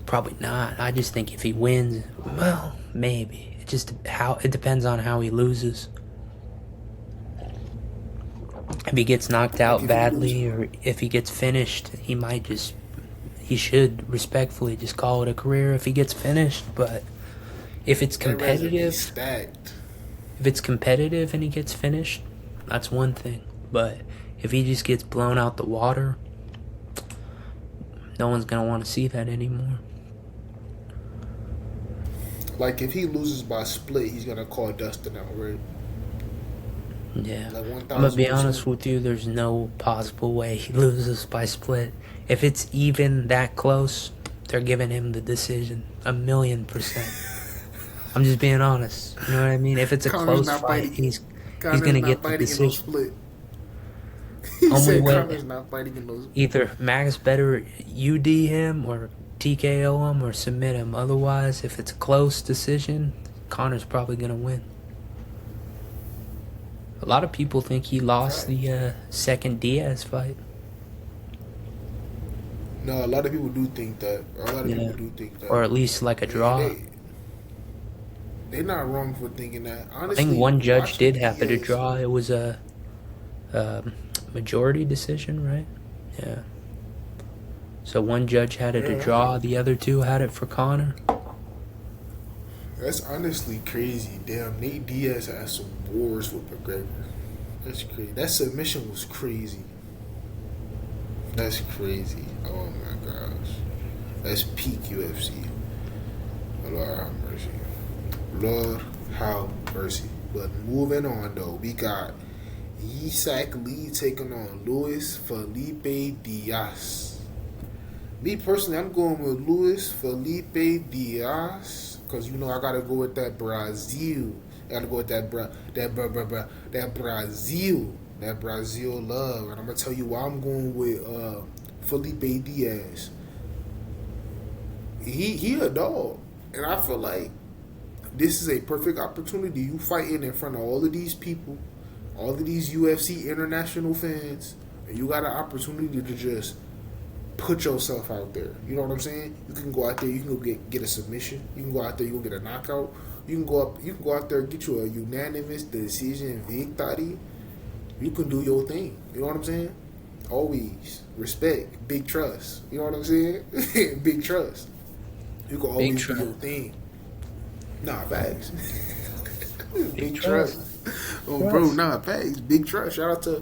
Probably not. I just think if he wins, well, maybe. It depends on how he loses. If he gets knocked out badly, or if he gets finished, he might just he should respectfully just call it a career if he gets finished. But if it's competitive, and he gets finished, that's one thing. But if he just gets blown out the water, no one's gonna want to see that anymore. Like, if he loses by split, he's gonna call Dustin out, right? Yeah. Like I'm gonna be honest with you, there's no possible way he loses by split. If it's even that close, they're giving him the decision 1,000,000%. I'm just being honest. You know what I mean? If it's a close fight, he's gonna get the decision. Only way, not fighting in those. either Max better UD him or TKO him or submit him. Otherwise, if it's a close decision, Conor's probably gonna win. A lot of people think he lost the second Diaz fight. No, a lot of people do think that. Or at least like a draw. They're not wrong for thinking that. Honestly, I think one judge did have it a draw. It was a majority decision, right? Yeah. So one judge had it a draw, the other two had it for Conor. That's honestly crazy. Damn, Nate Diaz had some wars with McGregor. That's crazy. That submission was crazy. That's crazy. Oh my gosh. That's peak UFC. Lord have mercy. Lord have mercy. But moving on though, we got Isaac Lee taking on Luis Felipe Diaz. Me personally, I'm going with Luis Felipe Diaz because you know I gotta go with that Brazil. I gotta go with that Brazil love, and I'm gonna tell you why I'm going with Felipe Diaz. He a dog, and I feel like this is a perfect opportunity. You fighting in front of all of these people, all of these UFC international fans, and you got an opportunity to just put yourself out there. You know what I'm saying? You can go out there, you can go get a submission. You can go out there, you can get a knockout. You can go out there and get you a unanimous decision victory. You can do your thing. You know what I'm saying? Always respect, big trust. You know what I'm saying? Big trust. You can always do your thing. Nah, facts. Big trust. Oh, bro, nah, facts. Big trust. Shout out to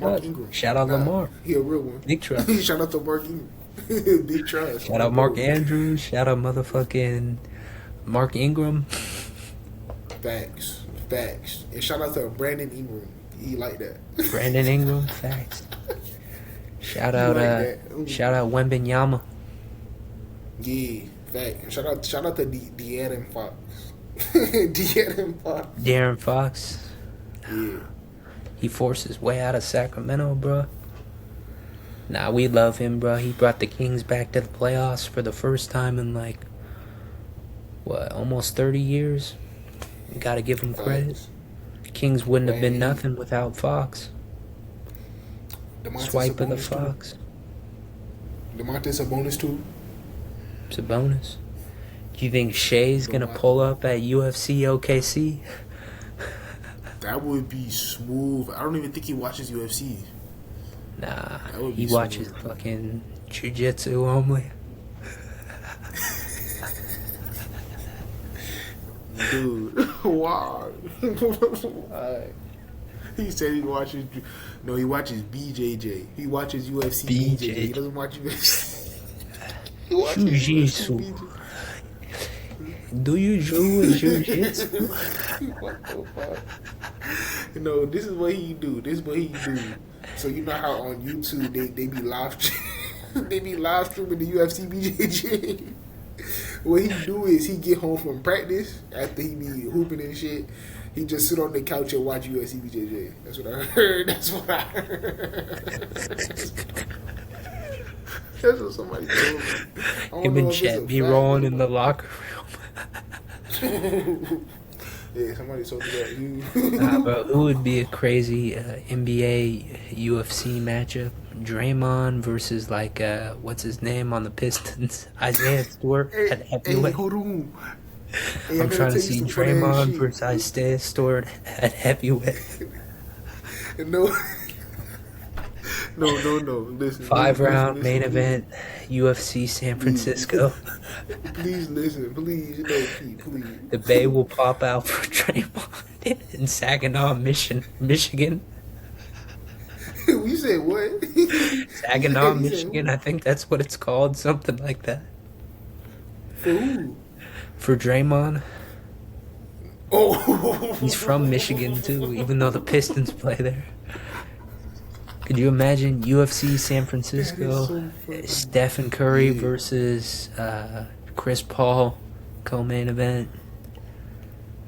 Mark Ingram. Shout out Lamar. He a real one. Big trust. Shout out to Mark Ingram. Big trust. Shout out Mark Andrews. Shout out motherfucking Mark Ingram. Facts. And shout out to Brandon Ingram. He like that. Brandon Ingram. Facts. Shout out Wembenyama. Yeah, facts. And shout out to De'Aaron Fox. De'Aaron Fox. Yeah. He forced his way out of Sacramento, bro. Nah, we love him, bro. He brought the Kings back to the playoffs for the first time in almost 30 years. You gotta give him credit. Kings wouldn't have been nothing without Fox. Swipe of the Fox. DeMontis a bonus too? It's a bonus. Do you think Shay's gonna pull up at UFC OKC? That would be smooth. I don't even think he watches UFC. Nah, he watches fucking jiu-jitsu only. Dude, why? He said he watches. No, he watches BJJ. He watches UFC BJJ. He doesn't watch UFC. He watches jiu-jitsu. Do you do jiu-jitsu? What the fuck? No, this is what he do. So you know how on YouTube they be live streaming the UFC BJJ. What he do is he get home from practice after he be hooping and shit. He just sit on the couch and watch UFC BJJ. That's what I heard. That's what somebody told me. Him and Chet be rolling in the locker room. Yeah, somebody told me that. Nah, bro, who would be a crazy NBA UFC matchup? Draymond versus what's his name on the Pistons? Isaiah Stewart at heavyweight. Hey, hold on. Hey, I'm trying to see Draymond versus Isaiah Stewart at heavyweight. No, No. Listen. 5-round Listen, main please. event, UFC San Francisco. Please listen. Please, no, Pete, please. The Bay will pop out for Draymond in Saginaw, Michigan. You said what? Saginaw, You said Michigan. who? I think that's what it's called, something like that. For who? For Draymond. Oh. He's from Michigan too, even though the Pistons play there. Could you imagine UFC San Francisco, so funny. Stephen Curry Yeah. versus Chris Paul, co-main event?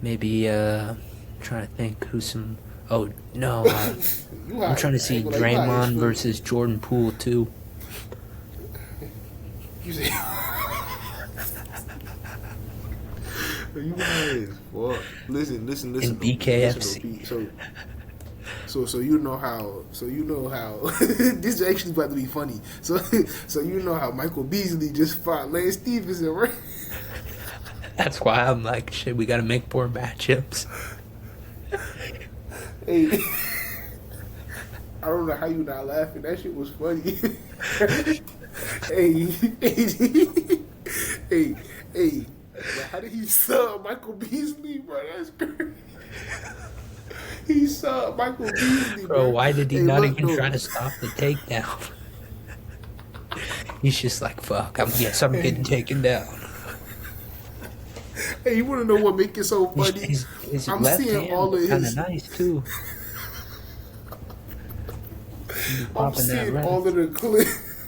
Maybe trying to think who's some. Oh no, I'm trying to see Draymond versus Jordan Poole too. You said. You high as fuck. Listen. In BKFC. Listen, so you know how this is actually about to be funny. So you know how Michael Beasley just fought Lance Stevenson, right? That's why I'm like, shit, we gotta make more matchups. Hey, I don't know how you not laughing. That shit was funny. hey. But how did he sub Michael Beasley, bro? That's crazy. He subbed Michael Beasley, Bro, why did he not look, even no. try to stop the takedown? He's just like, fuck, I'm getting taken down. Hey, you want to know what makes it so funny? His I'm left seeing hand all of kind his. of nice too. I'm Popping that seeing right. all of the clips.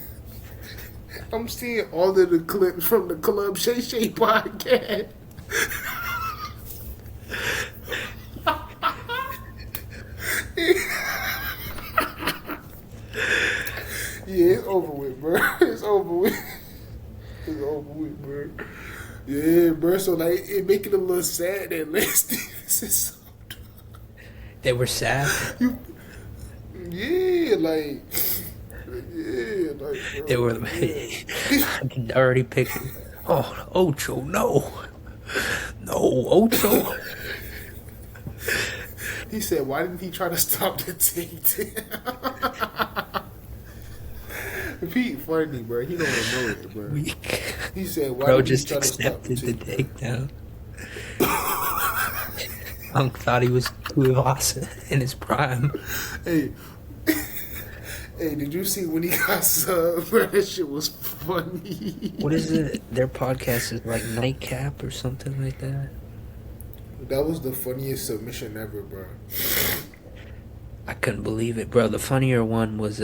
I'm seeing all of the clips from the Club Shay Shay podcast. Yeah, it's over with, bro. It's over with. It's over with, bro. Yeah, bro. So like, it make it a little sad that Lance Stevenson so They were sad. yeah, like, bro. They were I can already picture. Oh, Ocho, no, Ocho. He said, "Why didn't he try to stop the takedown?" Pete funny, bro. He don't even know it, bro. Weak. He said, "Why Bro didn't he just try to stop the accepted the takedown?" takedown. Punk thought he was Tuivasa in his prime. Hey, did you see when he got subbed? Bro, that shit was funny. What is it? Their podcast is like Nightcap or something like that. That was the funniest submission ever, bro. I couldn't believe it, bro. The funnier one was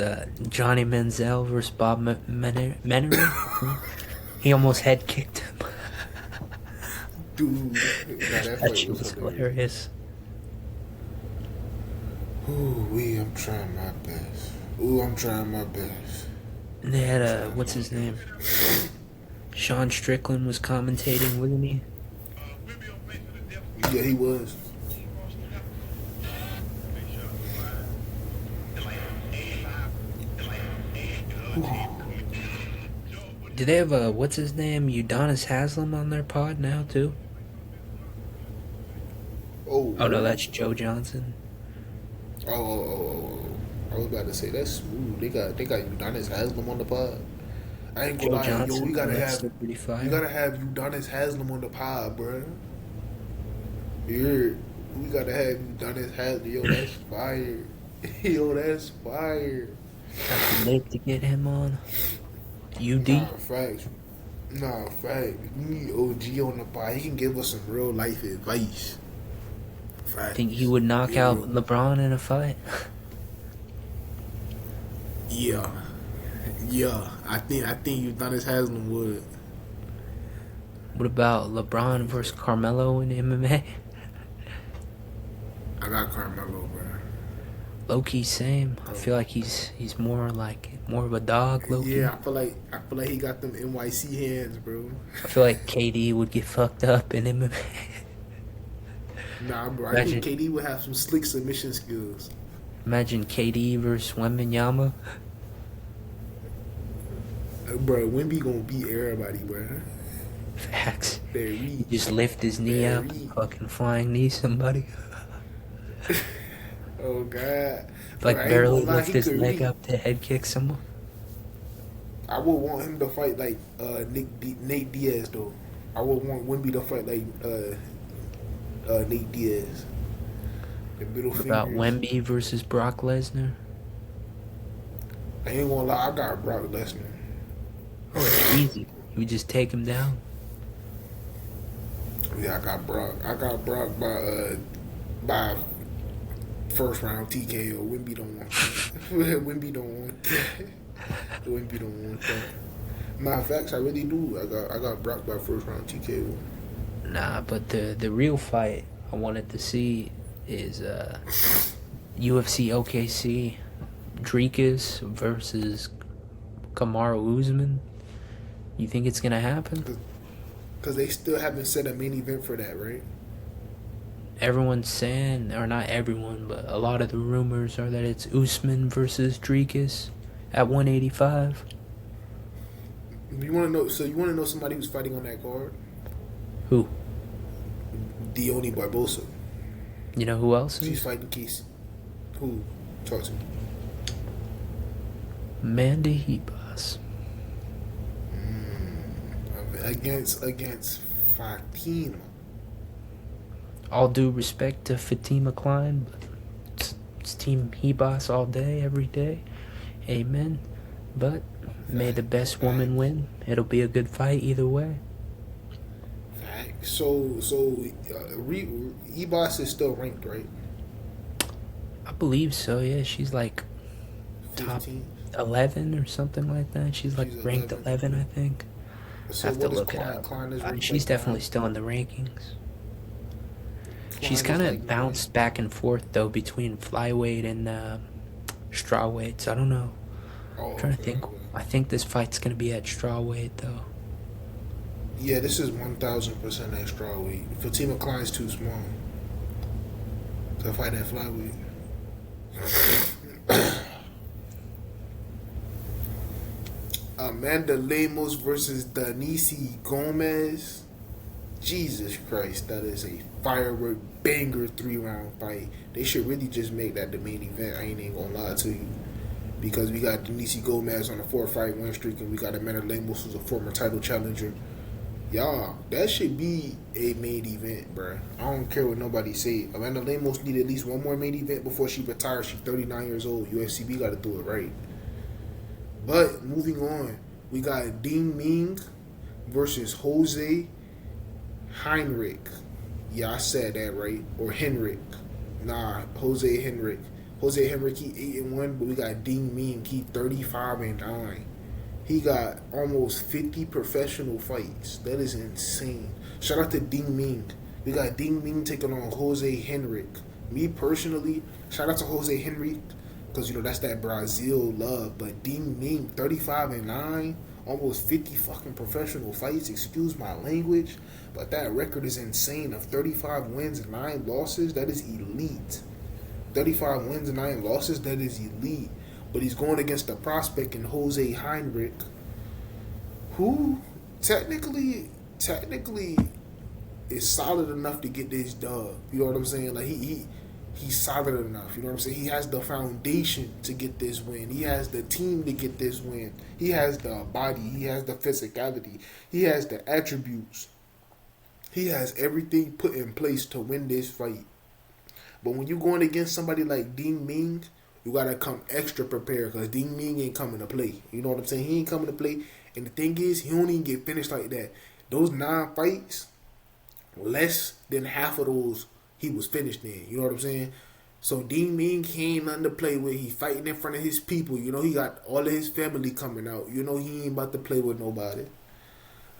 Johnny Manziel versus Bob Menery. He almost head kicked him. Dude, That shit was hilarious. Ooh, I'm trying my best. And they had what's his name? Sean Strickland was commentating, wasn't he? Yeah, he was. Do they have what's his name? Udonis Haslam on their pod now too? Oh no, that's Joe Johnson. Oh. I was about to say that's smooth. They got Udonis Haslam on the pod. I ain't gonna Joe lie, Johnson. yo. We gotta have Fire. Udonis Haslam on the pod, bro. Yeah, we gotta have Udonis Haslam. Yo, that's fire. Yo, that's fire. That's lit to get him on. UD. Nah, fact. We need OG on the pod. He can give us some real life advice. Fact. Think he would knock out LeBron in a fight? Yeah. I think Udonis Haslam would. What about LeBron versus Carmelo in MMA? I got Carmelo, bro. Low-key same. I feel like he's more of a dog, low-key. Yeah, I feel like he got them NYC hands, bro. I feel like KD would get fucked up in MMA. Nah, bro. I think KD would have some slick submission skills. Imagine KD versus Wembanyama. Bro, Wemby gonna beat everybody, bro. Facts. Very. He just lift his knee up and fucking flying knee somebody. Oh God! Bro, Like I ain't gonna barely lie, lift he his could leg read. up to head kick someone. I would want him to fight like Nate Diaz though. I would want Wimby to fight like Nate Diaz. The middle What about fingers. Wemby versus Brock Lesnar? I ain't gonna lie, I got Brock Lesnar. Oh yeah, easy. You would just take him down. Yeah, I got Brock. I got Brock by first round TKO. Wimby don't want that. Wimby don't want that. Wimby don't want that. Matter of fact, I really do. I got Brock by first round TKO. Nah, but the real fight I wanted to see is UFC OKC Dricus versus Kamaru Usman. You think it's gonna happen? Because they still haven't set a main event for that, right? Everyone's saying, or not everyone, but a lot of the rumors are that it's Usman versus Dricus at 185. You want to know? So you want to know somebody who's fighting on that card? Who? Dione Barbosa. You know who else She's is? fighting Keith. Who? Talk to me. Amanda Hebos. Against Fatima. All due respect to Fatima Klein, but it's Team Hebos all day, every day. Amen. But may the best woman win. It'll be a good fight either way. So Ebos is still ranked, right? I believe so, yeah. She's like top 15. 11 or something like that. She's like She's ranked 11, I think. So Have to what is look it Klein? up. Klein is ranked She's like definitely that? still in the rankings. Klein She's is kind of like bounced back and forth, though, between flyweight and strawweight. I don't know. Oh, I'm trying to okay, think. okay. I think this fight's going to be at strawweight, though. Yeah, this is 1,000% extra weight. Fatima Klein's too small to fight at flyweight. Amanda Lemos versus Denise Gomez. Jesus Christ, that is a firework banger 3-round fight. They should really just make that the main event. I ain't even gonna lie to you. Because we got Denise Gomez on a 4-fight win streak, and we got Amanda Lemos, who's a former title challenger. Y'all, that should be a main event, bruh. I don't care what nobody say. Amanda Lemos need at least one more main event before she retires. She's 39 years old. UFCB got to do it right. But moving on, we got Ding Ming versus Jose Heinrich. Yeah, I said that right. Or Henrik. Nah, Jose Henrik. Jose Henrik, he 8-1, but we got Ding Ming, he 35-9. He got almost 50 professional fights. That is insane. Shout out to Ding Ming. We got Ding Ming taking on Jose Henrik. Me personally, shout out to Jose Henrik, because that's that Brazil love. But Ding Ming, 35-9, almost 50 fucking professional fights. Excuse my language, but that record is insane. Of 35 wins and 9 losses, that is elite. 35 wins and 9 losses, that is elite. But he's going against a prospect in Jose Heinrich, who technically is solid enough to get this dub. You know what I'm saying? Like he's solid enough. You know what I'm saying? He has the foundation to get this win. He has the team to get this win. He has the body. He has the physicality. He has the attributes. He has everything put in place to win this fight. But when you're going against somebody like Ding Ming, you gotta come extra prepared, because Ding Ming ain't coming to play. You know what I'm saying? He ain't coming to play. And the thing is, he don't even get finished like that. Those 9 fights, less than half of those he was finished in. You know what I'm saying? So Ding Ming, he ain't nothing to play with. He fighting in front of his people. He got all of his family coming out. He ain't about to play with nobody.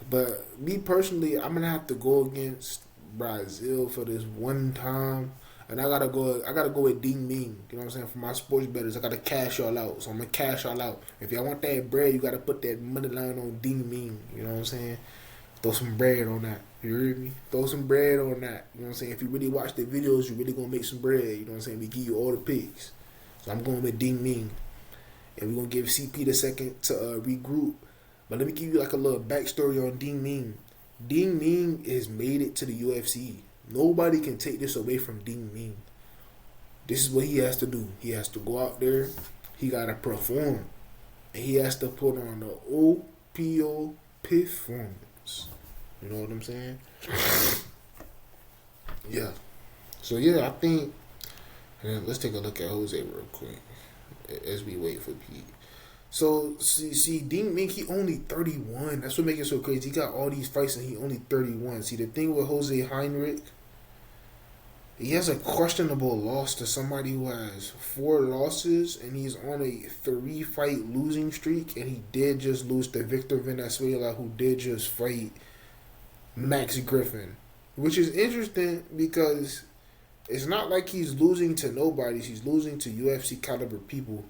But me personally, I'm gonna have to go against Brazil for this one time. And I gotta go with Ding Ming. You know what I'm saying? For my sports bettors, I gotta cash y'all out. So I'm gonna cash y'all out. If y'all want that bread, you gotta put that money line on Ding Ming. You know what I'm saying? Throw some bread on that. You hear me? Throw some bread on that. You know what I'm saying? If you really watch the videos, you really gonna make some bread. You know what I'm saying? We give you all the picks. So I'm going with Ding Ming. And we're gonna give CP the second to regroup. But let me give you like a little backstory on Ding Ming. Ding Ming has made it to the UFC. Nobody can take this away from Ding Ming. This is what he has to do. He has to go out there. He got to perform. And he has to put on the OPO performance. You know what I'm saying? Yeah. So, yeah, I think... And let's take a look at Jose real quick as we wait for Pete. So, see, Ding Ming, he only 31. That's what makes it so crazy. He got all these fights and he only 31. See, the thing with Jose Heinrich, he has a questionable loss to somebody who has 4 losses, and he's on a 3-fight losing streak, and he did just lose to Victor Venezuela, who did just fight Max Griffin, which is interesting because it's not like he's losing to nobody. He's losing to UFC caliber people.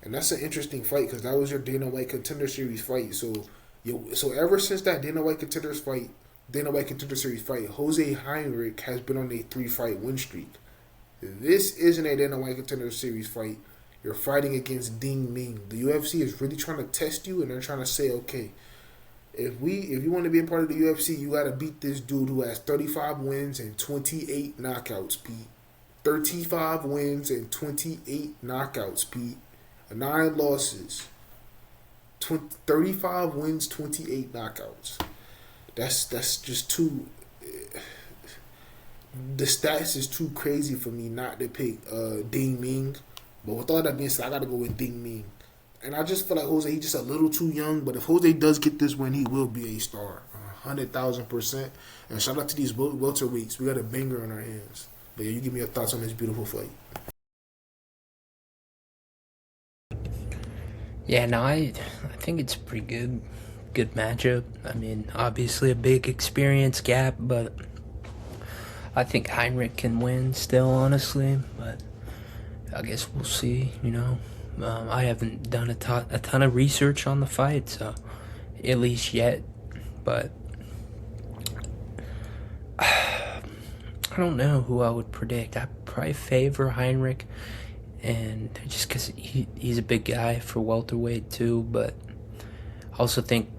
And that's an interesting fight because that was your Dana White Contender Series fight. So ever since that Dana White Contender Series fight, Jose Heinrich has been on a 3-fight win streak. This isn't a Dana White Contender Series fight. You're fighting against Ding Ming. The UFC is really trying to test you, and they're trying to say, okay, if you want to be a part of the UFC, you got to beat this dude who has 35 wins and 28 knockouts, Pete. 35 wins and 28 knockouts, Pete. 9 losses, 35 wins, 28 knockouts. That's just too. The stats is too crazy for me not to pick Ding Ming. But with all that being said, I gotta go with Ding Ming. And I just feel like Jose, he's just a little too young. But if Jose does get this win, he will be a star, 100,000%. And shout out to these welterweights. We got a banger on our hands. But yeah, you give me your thoughts on this beautiful fight. Yeah, no, I think it's a pretty good matchup. I mean, obviously a big experience gap, but I think Heinrich can win still, honestly. But I guess we'll see. I haven't done a ton of research on the fight, so at least yet. But I don't know who I would predict. I probably favor Heinrich. And just because he's a big guy for welterweight too, but I also think,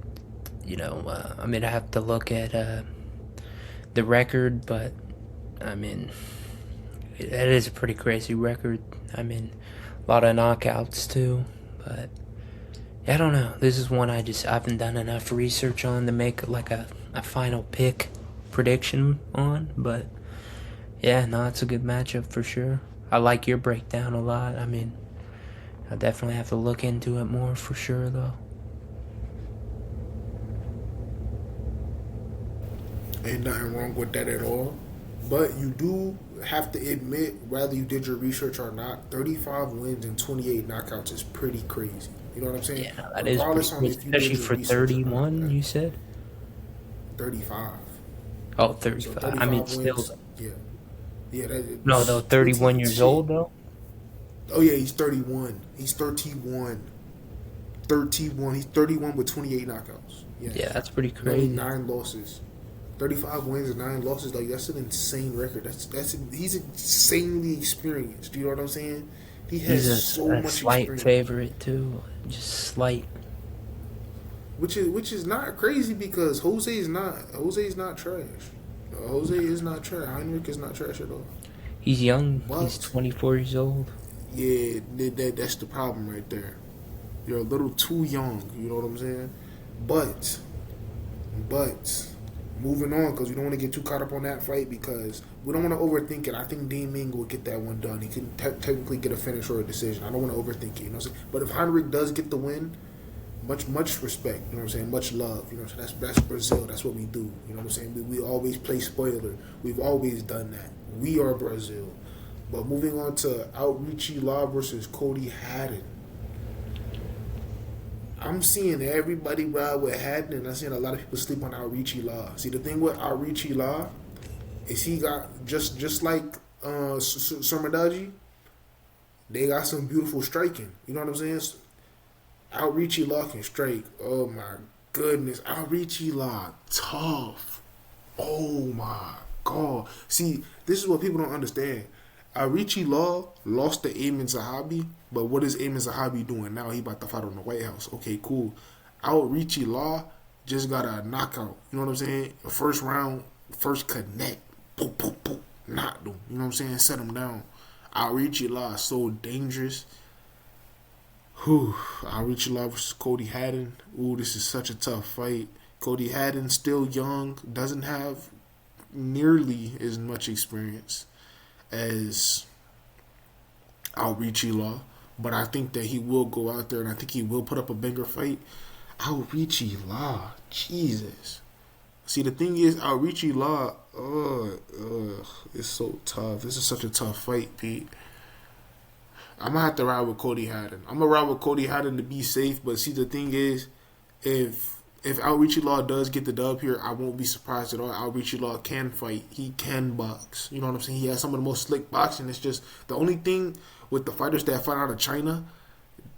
I mean, I have to look at the record, but I mean, that is a pretty crazy record. I mean, a lot of knockouts too, but I don't know. This is one I haven't done enough research on to make like a final pick prediction on, but yeah, no, it's a good matchup for sure. I like your breakdown a lot. I mean, I definitely have to look into it more for sure, though. Ain't nothing wrong with that at all. But you do have to admit, whether you did your research or not, 35 wins and 28 knockouts is pretty crazy. You know what I'm saying? Yeah, that is pretty crazy. Especially for 31, you said? 35. Oh, 35. So 35 I mean, wins, still. Yeah. Yeah, no, though, 31 years old, though? Oh, yeah, he's 31. He's 31. 31. He's 31 with 28 knockouts. Yeah, that's pretty crazy. 9 losses. 35 wins and 9 losses. Like, that's an insane record. He's insanely experienced. Do you know what I'm saying? He's a slight experience. Favorite, too. Just slight. Which is not crazy because Jose is not trash. Jose is not trash. Heinrich is not trash at all. He's young. But he's 24 years old. Yeah, that's the problem right there. You're a little too young. You know what I'm saying? But moving on, because we don't want to get too caught up on that fight because we don't want to overthink it. I think Ding Ming will get that one done. He can technically get a finish or a decision. I don't want to overthink it. You know what I'm saying? But if Heinrich does get the win, much respect, you know what I'm saying? Much love, you know what I'm saying? That's Brazil. That's what we do. You know what I'm saying? We always play spoiler. We've always done that. We are Brazil. But moving on to Outreachy Law versus Cody Haddon. I'm seeing everybody ride with Haddon, and I'm seeing a lot of people sleep on Outreachy Law. See, the thing with Outreachy Law is he got, just like Surmadaji, they got some beautiful striking. You know what I'm saying? Outreachy Law can strike. Oh my goodness. Outreachy Law, tough. Oh my God. See, this is what people don't understand. Outreachy Law lost to Ayman Zahabi, but what is Ayman Zahabi doing now? He about to fight on the White House. Okay, cool. Outreachy Law just got a knockout. You know what I'm saying? The first round, first connect. Boop, boop, boop. Knocked him. You know what I'm saying? Set him down. Outreachy Law is so dangerous. Whew. Outreachy Law versus Cody Haddon. Ooh, this is such a tough fight. Cody Haddon, still young, doesn't have nearly as much experience as Outreachy Law. But I think that he will go out there and I think he will put up a banger fight. Outreachy Law. Jesus. See, the thing is, Outreachy Law, it's so tough. This is such a tough fight, Pete. I'm going to have to ride with Cody Haddon. I'm going to ride with Cody Haddon to be safe. But see, the thing is, if Outreachy Law does get the dub here, I won't be surprised at all. Outreachy Law can fight. He can box. You know what I'm saying? He has some of the most slick boxing. It's just the only thing with the fighters that fight out of China,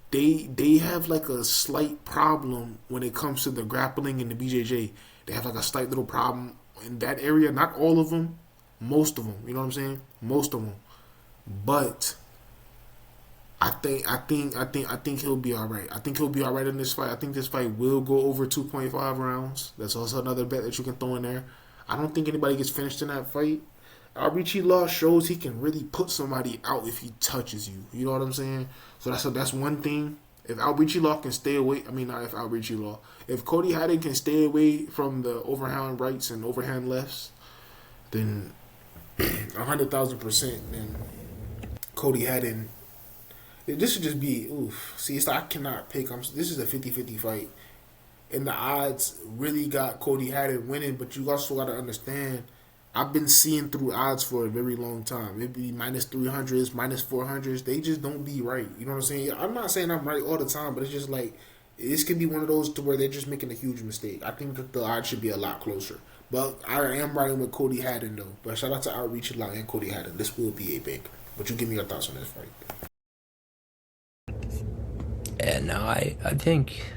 they have like a slight problem when it comes to the grappling and the BJJ. They have like a slight little problem in that area. Not all of them, most of them. You know what I'm saying? Most of them. But I think he'll be all right. I think he'll be all right in this fight. I think this fight will go over 2.5 rounds. That's also another bet that you can throw in there. I don't think anybody gets finished in that fight. Outreachy Law shows he can really put somebody out if he touches you. You know what I'm saying? So that's one thing. If Outreachy Law can stay away, I mean not if Outreachy Law. If Cody Haddon can stay away from the overhand rights and overhand lefts, then 100,000%. Then Cody Haddon. This should just be oof. See, it's like I cannot pick. This is a 50-50 fight, and the odds really got Cody Haddon winning. But you also got to understand, I've been seeing through odds for a very long time. It be minus 300s, minus 400s. They just don't be right. You know what I'm saying? I'm not saying I'm right all the time, but it's just like this could be one of those to where they're just making a huge mistake. I think that the odds should be a lot closer. But I am riding with Cody Haddon though. But shout out to Outreachy Law and Cody Haddon. This will be a big. But you give me your thoughts on this fight. Yeah, no, I think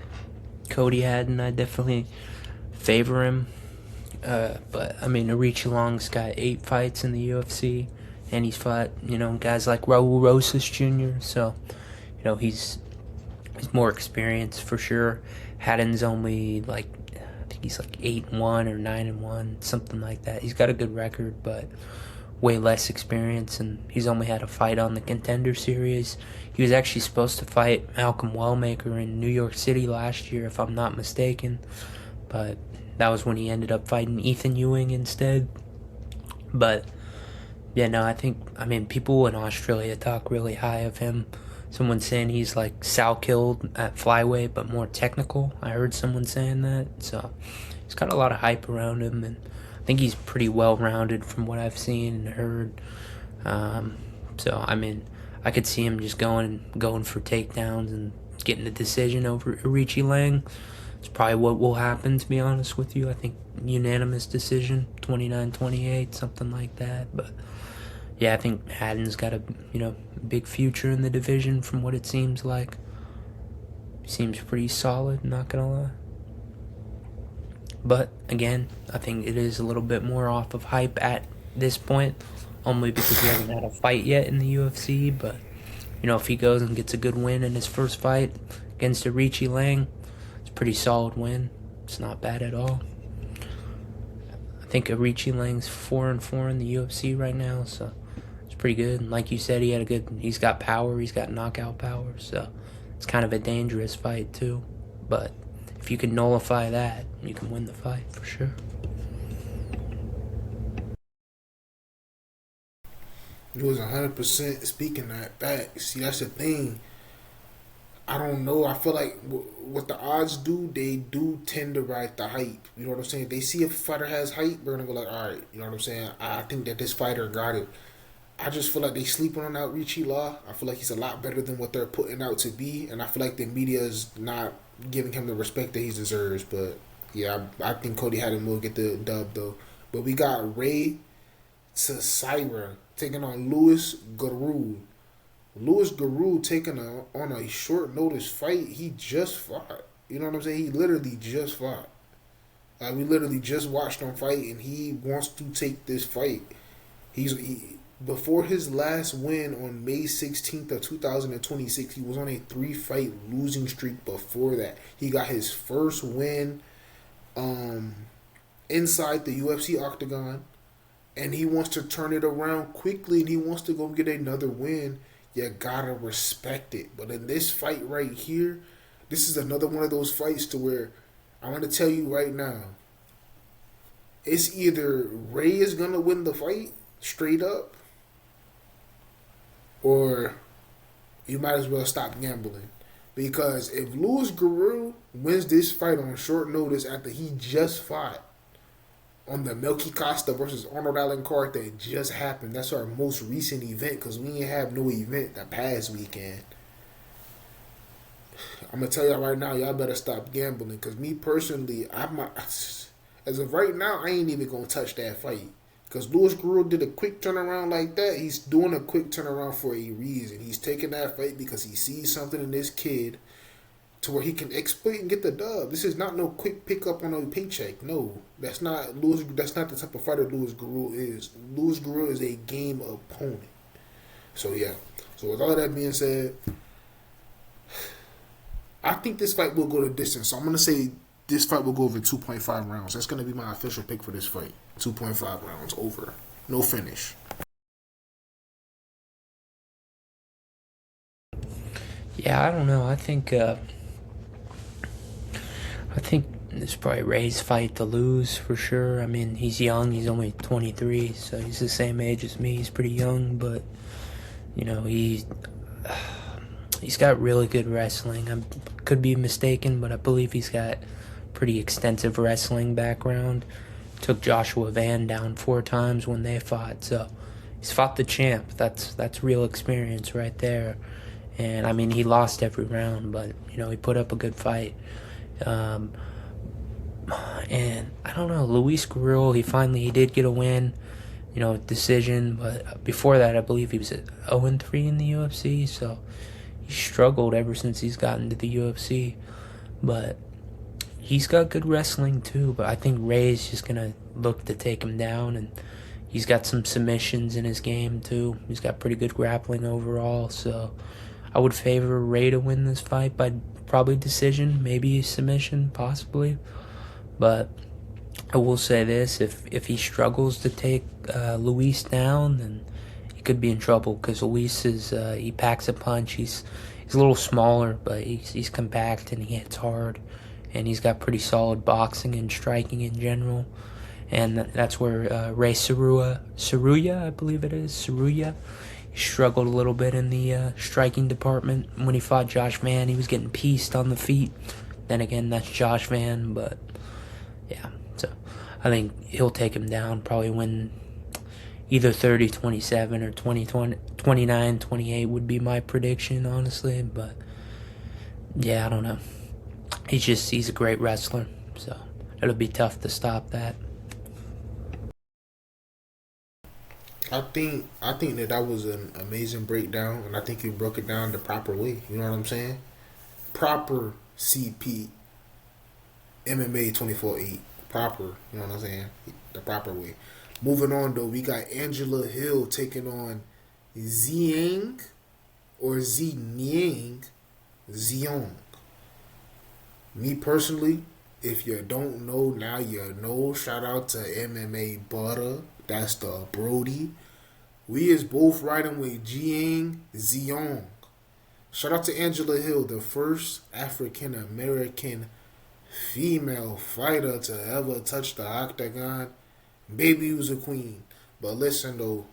Cody Haddon, I definitely favor him. But, I mean, Arichi Long's got 8 fights in the UFC, and he's fought, guys like Raul Rosas Jr., so, he's more experienced for sure. Haddon's only, I think he's 8-1 or 9-1, something like that. He's got a good record, but way less experience, and he's only had a fight on the Contender Series. He was actually supposed to fight Malcolm Wellmaker in New York City last year, if I'm not mistaken, but that was when he ended up fighting Ethan Ewing instead. But yeah, no, I mean, people in Australia talk really high of him. Someone's saying he's like Sal Killed at Flyweight, but more technical. I heard someone saying that, so he's got a lot of hype around him, and I think he's pretty well-rounded from what I've seen and heard. So, I mean, I could see him just going for takedowns and getting a decision over Arichi Lang. It's probably what will happen, to be honest with you. I think unanimous decision, 29-28, something like that. But, yeah, I think Haddon's got a, big future in the division from what it seems like. Seems pretty solid, not gonna lie. But, again, I think it is a little bit more off of hype at this point, only because he hasn't had a fight yet in the UFC. But, if he goes and gets a good win in his first fight against Arichi Lang, it's a pretty solid win. It's not bad at all. I think Arichi Lang's 4-4 in the UFC right now, so it's pretty good. And like you said, he's got power, he's got knockout power, so it's kind of a dangerous fight too. But if you can nullify that, you can win the fight for sure. It was 100% speaking that back. See, that's the thing. I don't know. I feel like what the odds do, they do tend to ride the hype. You know what I'm saying? They see if a fighter has hype, they're going to go like, all right, you know what I'm saying? I think that this fighter got it. I just feel like they sleeping on Outreachy Law. I feel like he's a lot better than what they're putting out to be. And I feel like the media is not giving him the respect that he deserves. But, yeah, I think Cody Haddon will get the dub, though. But we got Ray Teixeira taking on Louis Garou. Louis Garou taking on a short notice fight. He just fought. You know what I'm saying? He literally just fought. We literally just watched him fight, and he wants to take this fight. Before his last win on May 16th of 2026, he was on a 3-fight losing streak before that. He got his first win inside the UFC octagon and he wants to turn it around quickly, and he wants to go get another win, you gotta respect it. But in this fight right here, this is another one of those fights to where I want to tell you right now, it's either Ray is gonna win the fight straight up, or you might as well stop gambling. Because if Luis Guerrero wins this fight on short notice after he just fought on the Melky Costa versus Arnold Allen card that just happened, that's our most recent event because we didn't have no event the past weekend. I'm going to tell y'all right now, y'all better stop gambling because me personally, as of right now, I ain't even going to touch that fight. Because Luis Guerrero did a quick turnaround like that. He's doing a quick turnaround for a reason. He's taking that fight because he sees something in this kid to where he can exploit and get the dub. This is not no quick pickup on a paycheck. No, that's not Luis. That's not the type of fighter Luis Guerrero is. Luis Guerrero is a game opponent. So yeah. So with all that being said, I think this fight will go the distance. So I'm gonna say this fight will go over 2.5 rounds. That's gonna be my official pick for this fight. 2.5 rounds over. No finish. Yeah, I don't know. I think this is probably Ray's fight to lose for sure. I mean, he's young. He's only 23, so he's the same age as me. He's pretty young, but you know he's got really good wrestling. I could be mistaken, but I believe he's got pretty extensive wrestling background. Took Joshua Van down 4 times when they fought, so he's fought the champ. That's real experience right there. And I mean, he lost every round, but you know he put up a good fight. And I don't know, Luis Guerrero, he did get a win, you know, decision. But before that, I believe he was at 0-3 in the UFC, so he struggled ever since he's gotten to the UFC. But he's got good wrestling too. But I think Ray's just gonna look to take him down, and he's got some submissions in his game too. He's got pretty good grappling overall, so I would favor Ray to win this fight by probably decision, maybe submission, possibly. But I will say this, if he struggles to take Luis down, then he could be in trouble because Luis he packs a punch. He's a little smaller, but he's compact and he hits hard, and he's got pretty solid boxing and striking in general. And that's where Ray Saruya, I believe it is, Saruya, he struggled a little bit in the striking department. When he fought Josh Van, he was getting pieced on the feet. Then again, that's Josh Van, but yeah. So I think he'll take him down, probably win either 30-27 or 29-28 would be my prediction, honestly. But yeah, I don't know. He's a great wrestler, so it'll be tough to stop that. I think that was an amazing breakdown, and I think you broke it down the proper way. You know what I'm saying? Proper CP MMA 24/8. Proper, you know what I'm saying? The proper way. Moving on though, we got Angela Hill taking on Ziyang or Ziyang Ziyong. Me personally, if you don't know, now you know. Shout out to MMA Butter. That's the Brody. We is both riding with Jiang Ziyong. Shout out to Angela Hill, the first African American female fighter to ever touch the octagon. Baby was a queen. But listen though,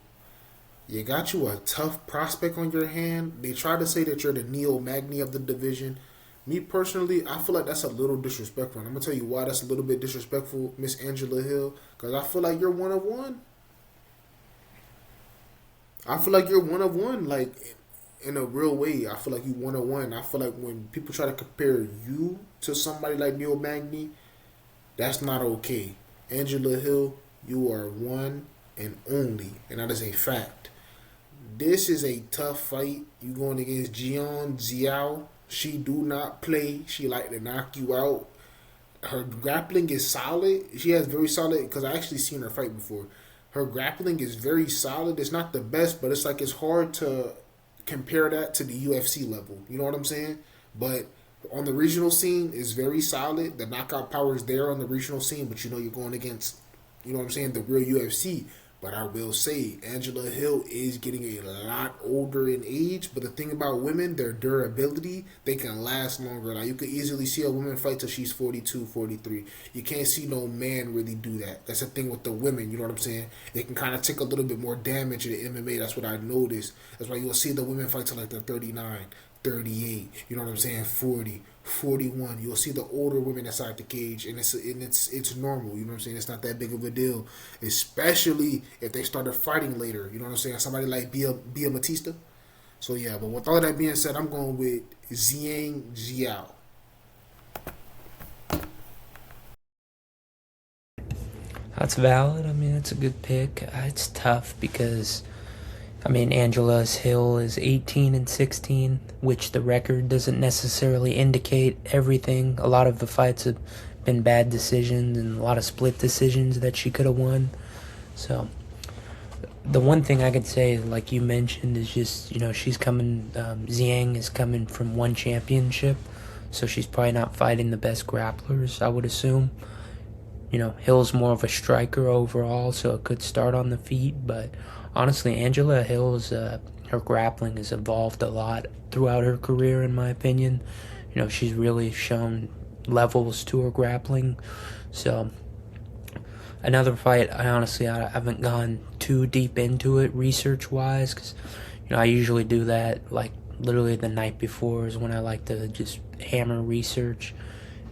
you got you a tough prospect on your hand. They try to say that you're the Neo Magni of the division. Me personally, I feel like that's a little disrespectful. And I'm going to tell you why that's a little bit disrespectful, Miss Angela Hill. Because I feel like you're one of one. I feel like you're one of one, like, in a real way. I feel like you one of one. I feel like when people try to compare you to somebody like Neo Magni, that's not okay. Angela Hill, you are one and only. And that is a fact. This is a tough fight. You going against Jian Ziao. She do not play. She like to knock you out. Her grappling is solid. She has very solid, because I actually seen her fight before. Her grappling is very solid. It's not the best, but it's like it's hard to compare that to the UFC level. You know what I'm saying? But on the regional scene, it's very solid. The knockout power is there on the regional scene, but you know you're going against, you know what I'm saying, the real UFC. But I will say, Angela Hill is getting a lot older in age. But the thing about women, their durability, they can last longer. Like, you could easily see a woman fight till she's 42, 43. You can't see no man really do that. That's the thing with the women, you know what I'm saying? They can kind of take a little bit more damage in the MMA. That's what I noticed. That's why you'll see the women fight till like they're 39, 38, you know what I'm saying, 40, 41. You'll see the older women inside the cage, and it's normal, you know what I'm saying? It's not that big of a deal, especially if they started fighting later, you know what I'm saying? Somebody like Bia Batista. So yeah, but with all of that being said, I'm going with Zhang Jiao. That's valid. I mean, it's a good pick. It's tough because, I mean, Angela Hill is 18-16, which the record doesn't necessarily indicate everything. A lot of the fights have been bad decisions and a lot of split decisions that she could have won. So, the one thing I could say, like you mentioned, is just, she's coming, Zhang is coming from one championship, so she's probably not fighting the best grapplers, I would assume. Hill's more of a striker overall, so it could start on the feet, but honestly, Angela Hill's, her grappling has evolved a lot throughout her career, in my opinion. She's really shown levels to her grappling, so another fight, I haven't gone too deep into it research-wise, because, I usually do that, like, literally the night before is when I like to just hammer research,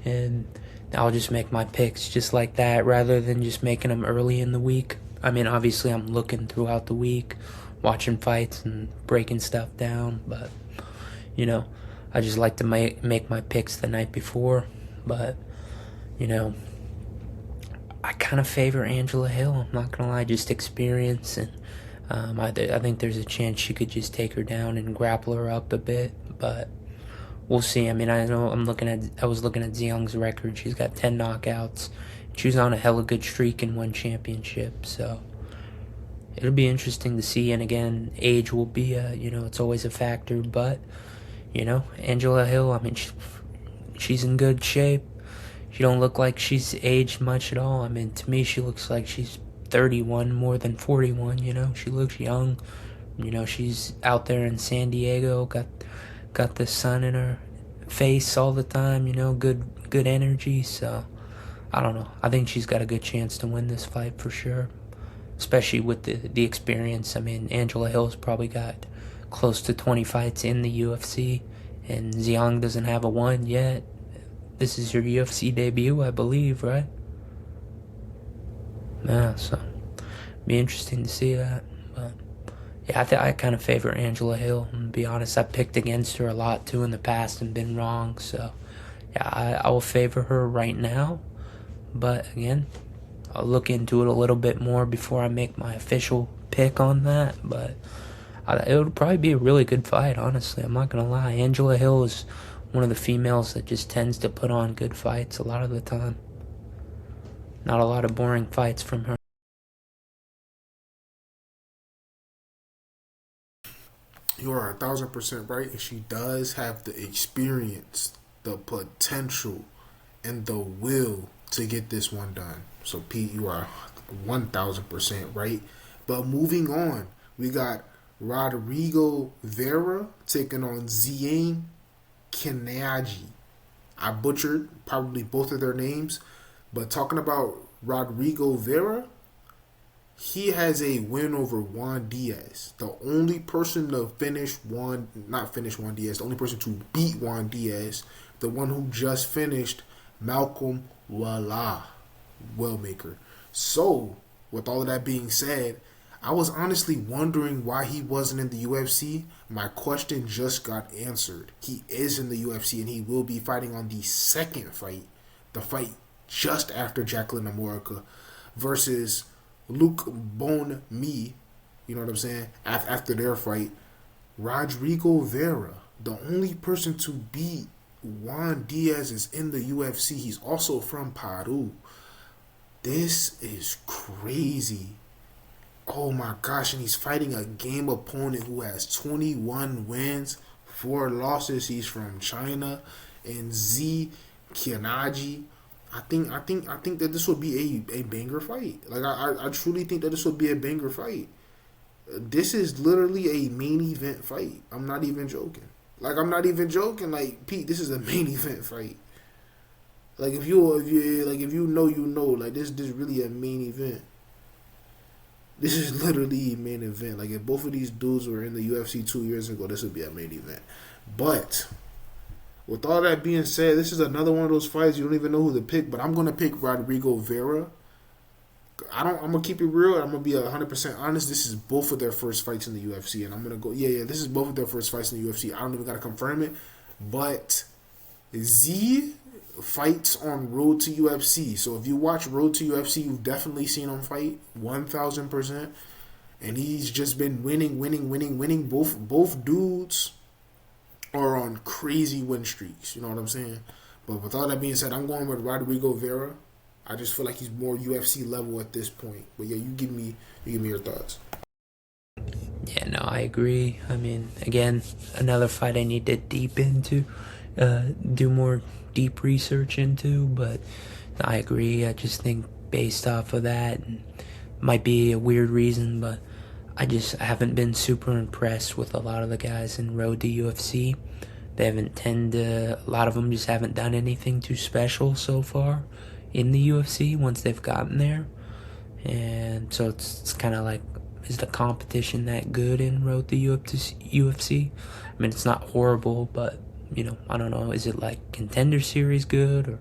and I'll just make my picks just like that, rather than just making them early in the week. I mean, obviously, I'm looking throughout the week, watching fights and breaking stuff down, but, I just like to make my picks the night before, but, I kind of favor Angela Hill, I'm not going to lie, just experience, and I think there's a chance she could just take her down and grapple her up a bit, but we'll see. I mean, I was looking at Zhang's record. She's got 10 knockouts. She was on a hella good streak and won championship, so it'll be interesting to see. And again, age will be, it's always a factor, but, Angela Hill, I mean, she's in good shape. She don't look like she's aged much at all. I mean, to me, she looks like she's 31 more than 41, She looks young. She's out there in San Diego, got the sun in her face all the time, good energy, so I don't know. I think she's got a good chance to win this fight for sure, especially with the experience. I mean, Angela Hill's probably got close to 20 fights in the UFC, and Zhang doesn't have a one yet. This is her UFC debut, I believe, right? Yeah, so be interesting to see that, but yeah, I kind of favor Angela Hill, and to be honest, I picked against her a lot too in the past and been wrong, so yeah, I will favor her right now, but again, I'll look into it a little bit more before I make my official pick on that, but it would probably be a really good fight, honestly, I'm not going to lie. Angela Hill is one of the females that just tends to put on good fights a lot of the time. Not a lot of boring fights from her. You are 1,000% right, and she does have the experience, the potential, and the will to get this one done. So, Pete, you are 1,000% right. But moving on, we got Rodrigo Vera taking on Zhang Kinaji. I butchered probably both of their names, but talking about Rodrigo Vera, he has a win over Juan Diaz. The only person to Juan Diaz, the only person to beat Juan Diaz, the one who just finished Malcolm Wellmaker. So, with all of that being said, I was honestly wondering why he wasn't in the UFC. My question just got answered. He is in the UFC, and he will be fighting on the second fight, the fight just after Jacqueline Amorica, versus Luke Bon Mi, you know what I'm saying, after their fight. Rodrigo Vera, the only person to beat Juan Diaz, is in the UFC. He's also from Peru. This is crazy. Oh my gosh, and he's fighting a game opponent who has 21 wins, 4 losses. He's from China. And Z Kianaji, I think that this would be a banger fight. Like I truly think that this would be a banger fight. This is literally a main event fight. I'm not even joking. I'm not even joking. Like Pete, this is a main event fight. Like if you know, you know. Like this really a main event. This is literally a main event. Like if both of these dudes were in the UFC 2 years ago, this would be a main event. But with all that being said, this is another one of those fights you don't even know who to pick. But I'm gonna pick Rodrigo Vera. I'm gonna keep it real. I'm gonna be 100% honest. This is both of their first fights in the UFC, and I'm gonna go. Yeah. This is both of their first fights in the UFC. I don't even gotta confirm it, but Z fights on Road to UFC. So if you watch Road to UFC, you've definitely seen him fight 1,000%, and he's just been winning. Both dudes are on crazy win streaks. You know what I'm saying? But with all that being said, I'm going with Rodrigo Vera. I just feel like he's more UFC level at this point. But yeah, you give me your thoughts. Yeah, no, I agree. I mean, again, another fight I need to deep into, do more deep research into, but I agree. I just think based off of that, and might be a weird reason, but I haven't been super impressed with a lot of the guys in Road to UFC. A lot of them just haven't done anything too special so far in the UFC once they've gotten there. And so it's kind of like, is the competition that good in Road to UFC? I mean, it's not horrible, but, I don't know. Is it like Contender Series good? Or,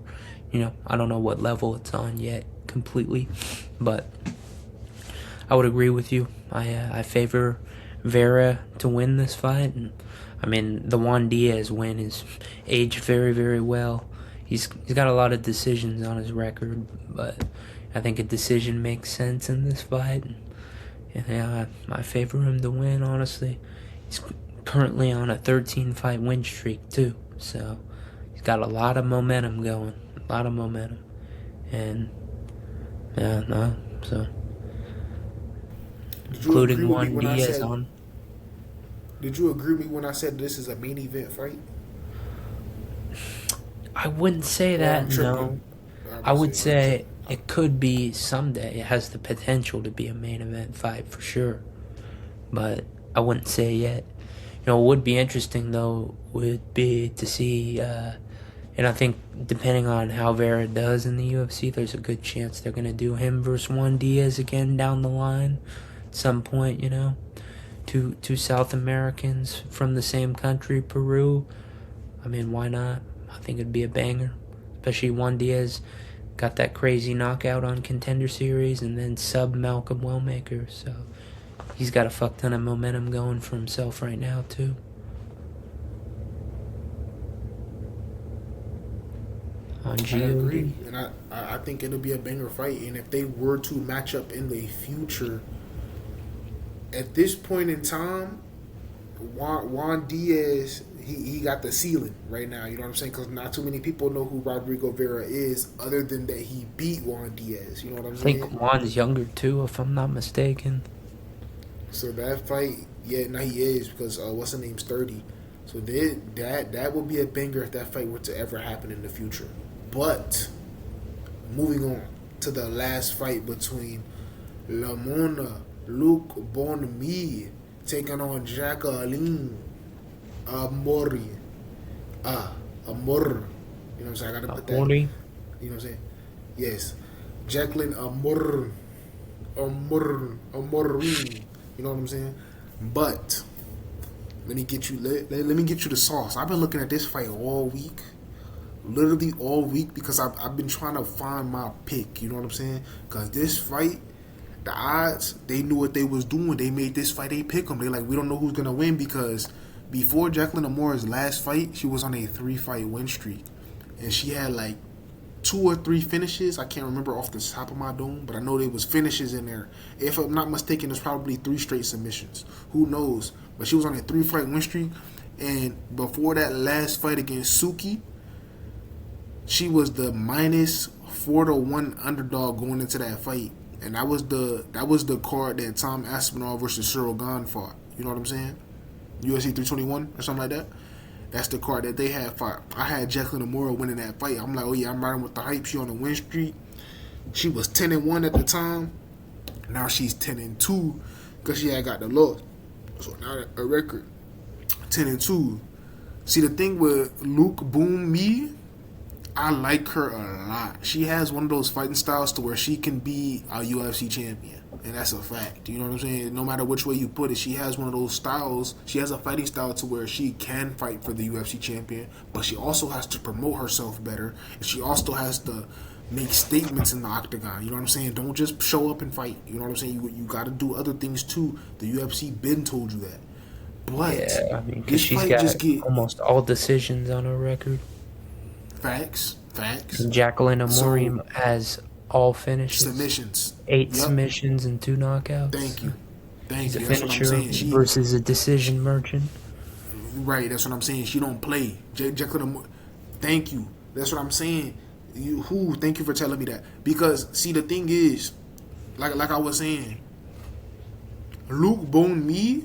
I don't know what level it's on yet completely. But I would agree with you. I favor Vera to win this fight. And, I mean, the Juan Diaz win is aged very, very well. He's got a lot of decisions on his record, but I think a decision makes sense in this fight. And yeah, I favor him to win, honestly. He's currently on a 13-fight win streak, too. So he's got a lot of momentum going. A lot of momentum. And, yeah, no, so. Including Juan Diaz on. Did you agree with me when I said this is a main event fight? I wouldn't say that, no. I would say it could be someday. It has the potential to be a main event fight for sure. But I wouldn't say yet. What would be interesting, though, would be to see, and I think depending on how Vera does in the UFC, there's a good chance they're going to do him versus Juan Diaz again down the line at some point, Two South Americans from the same country, Peru. I mean, why not? I think it'd be a banger. Especially Juan Diaz got that crazy knockout on Contender Series and then sub Malcolm Wellmaker. So he's got a fuck ton of momentum going for himself right now, too. I agree. And I think it'll be a banger fight. And if they were to match up in the future, at this point in time, Juan Diaz, he got the ceiling right now. You know what I'm saying? Because not too many people know who Rodrigo Vera is, other than that he beat Juan Diaz. You know what I'm saying? I think Juan's younger too, if I'm not mistaken. So that fight, yeah, now he is, because what's the name's 30. So that would be a banger if that fight were to ever happen in the future. But moving on to the last fight between Lamona Luke Bonmi taking on Jacqueline Amor. You know what I'm saying? I gotta put that. You know what I'm saying? Yes. Jacqueline Amor. You know what I'm saying? But let me get you the sauce. I've been looking at this fight all week. Literally all week, because I've been trying to find my pick. You know what I'm saying? Because this fight, the odds, they knew what they was doing. They made this fight a pick 'em. They like, we don't know who's gonna win, because before Jacqueline Amor's last fight, she was on a 3-fight win streak, and she had like 2 or 3 finishes. I can't remember off the top of my dome, but I know there was finishes in there. If I'm not mistaken, it's probably 3 straight submissions. Who knows? But she was on a 3-fight win streak, and before that last fight against Suki, she was the -4-1 underdog going into that fight. And that was the card that Tom Aspinall versus Cyril Gane fought. You know what I'm saying? UFC 321 or something like that. That's the card that they had fought. I had Jacqueline Amora winning that fight. I'm like, oh yeah, I'm riding with the hype. She on the win streak. She was 10-1 at the time. Now she's 10-2 because she had got the loss. So now a record 10-2. See, the thing with Luke Boom Me, I like her a lot. She has one of those fighting styles to where she can be a UFC champion. And that's a fact. You know what I'm saying? No matter which way you put it, she has one of those styles. She has a fighting style to where she can fight for the UFC champion, but she also has to promote herself better. And she also has to make statements in the octagon. You know what I'm saying? Don't just show up and fight. You know what I'm saying? You got to do other things too. The UFC been told you that. But yeah, I mean, because she's got almost all decisions on her record. Facts. Jacqueline Amora has all finishes. Submissions. 8 submissions and 2 knockouts. Thank you. She's a finisher versus a decision merchant. Right, that's what I'm saying. She don't play. Jacqueline Amora. Thank you. That's what I'm saying. Thank you for telling me that. Because, see, the thing is, like I was saying, Luke Bone Me,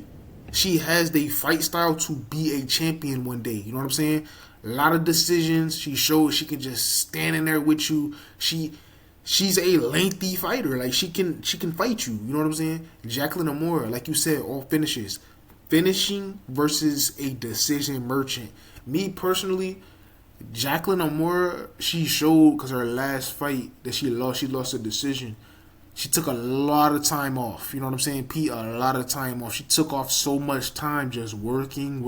she has the fight style to be a champion one day. You know what I'm saying? A lot of decisions. She shows she can just stand in there with you. She's a lengthy fighter. Like she can fight you. You know what I'm saying? Jacqueline Amora, like you said, all finishes. Finishing versus a decision merchant. Me personally, Jacqueline Amora, she showed because her last fight that she lost a decision. She took a lot of time off. You know what I'm saying, Pete? A lot of time off. She took off so much time just working.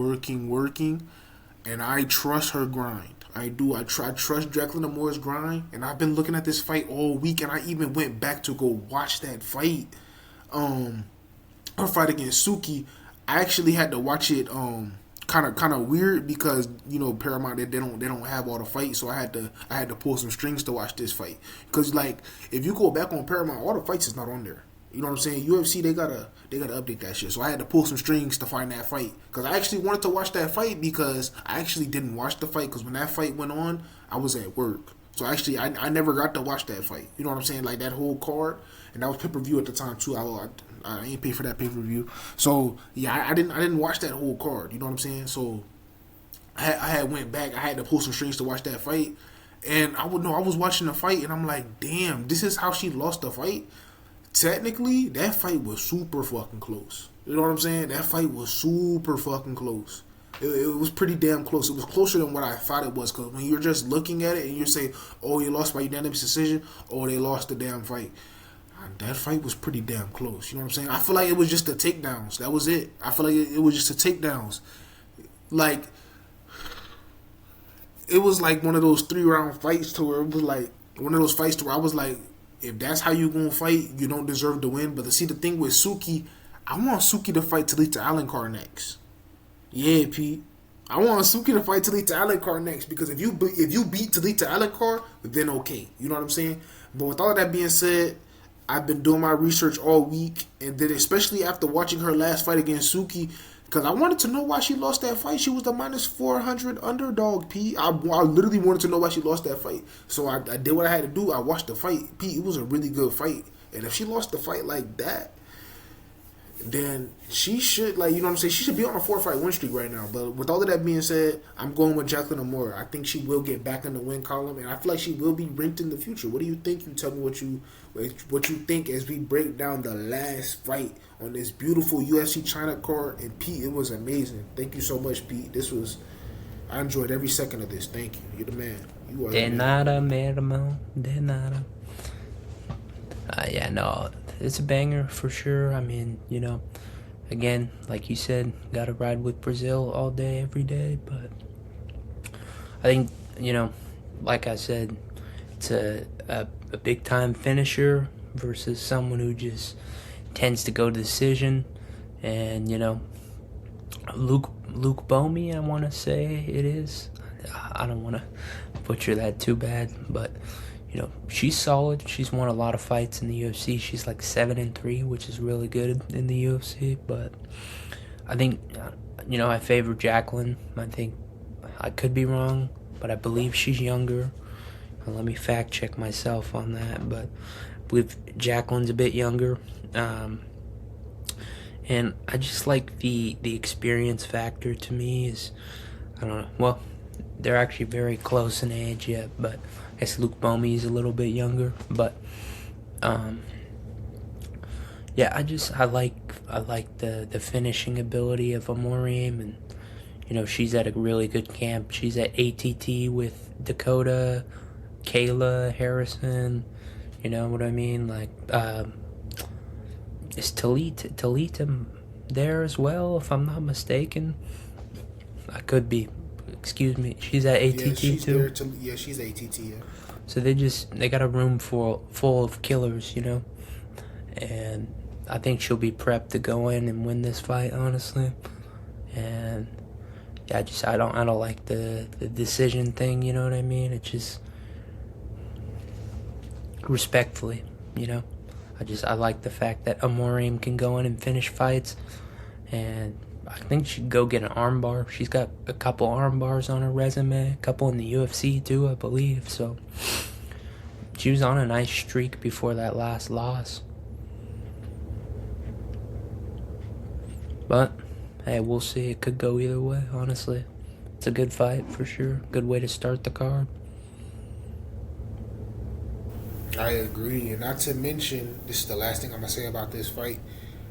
And I trust her grind. I do. I trust Jacqueline Amora's grind. And I've been looking at this fight all week. And I even went back to go watch that fight. Her fight against Suki. I actually had to watch it kind of weird because, you know, Paramount they don't have all the fights, so I had to pull some strings to watch this fight. Because like if you go back on Paramount, all the fights is not on there. You know what I'm saying? UFC they gotta update that shit. So I had to pull some strings to find that fight because I actually wanted to watch that fight because I actually didn't watch the fight because when that fight went on, I was at work. So actually I never got to watch that fight. You know what I'm saying? Like that whole card, and that was pay-per-view at the time too. I ain't paid for that pay-per-view. So yeah, I didn't watch that whole card. You know what I'm saying? So I had went back. I had to pull some strings to watch that fight, and I was watching the fight, and I'm like, damn, this is how she lost the fight. Technically, that fight was super fucking close. You know what I'm saying? That fight was super fucking close. It was pretty damn close. It was closer than what I thought it was. Because when you're just looking at it and you're saying, oh, you lost by unanimous decision, or they lost the damn fight. That fight was pretty damn close. You know what I'm saying? I feel like it was just the takedowns. That was it. I feel like it was just the takedowns. Like, it was like one of those 3-round fights to where it was like one of those fights to where I was like, if that's how you gonna fight, you don't deserve to win. But to see the thing with Suki, I want Suki to fight Talita Alencar next. Yeah, Pete. I want Suki to fight Talita Alencar next because if you beat Talita Alencar, then okay. You know what I'm saying? But with all that being said, I've been doing my research all week, and then especially after watching her last fight against Suki, because I wanted to know why she lost that fight. She was the minus 400 underdog, Pete. I literally wanted to know why she lost that fight. So I did what I had to do. I watched the fight. Pete, it was a really good fight. And if she lost the fight like that, then she should, like, you know what I'm saying? She should be on a 4-fight win streak right now. But with all of that being said, I'm going with Jacqueline Amora. I think she will get back in the win column, and I feel like she will be ranked in the future. What do you think? You tell me what you think as we break down the last fight on this beautiful UFC China card. And Pete, it was amazing. Thank you so much, Pete. I enjoyed every second of this. Thank you. You're the man. You are de the nada, Mermo. De nada. Yeah, no, it's a banger for sure. I mean, you know, again, like you said, gotta ride with Brazil all day, every day. But I think, you know, like I said, it's a big time finisher versus someone who just tends to go to decision. And, you know, Luke Bomey, I want to say it is. I don't want to butcher that too bad, but you know, she's solid. She's won a lot of fights in the UFC. She's like 7-3, which is really good in the UFC. But I think, you know, I favor Jacqueline. I think I could be wrong, but I believe she's younger. Let me fact check myself on that, but I believe Jacqueline's a bit younger. And I just like the experience factor to me is I don't know. Well, they're actually very close in age yet, but I guess Luke Bomey is a little bit younger. But yeah, I like the finishing ability of Amorim, and she's at a really good camp. She's at ATT with Dakota, Kayla Harrison. You know what I mean? Like, is Talita there as well? If I'm not mistaken, I could be. Excuse me. She's at ATT she's too. There she's ATT. Yeah. So they got a room full of killers, and I think she'll be prepped to go in and win this fight, honestly. And yeah, I don't like the decision thing. You know what I mean? It's just respectfully, I like the fact that Amorim can go in and finish fights, and I think she'd go get an armbar. She's got a couple arm bars on her resume, a couple in the UFC too, I believe. So she was on a nice streak before that last loss. But hey, we'll see. It could go either way, honestly. It's a good fight for sure. Good way to start the card. I agree, and not to mention, this is the last thing I'm gonna say about this fight.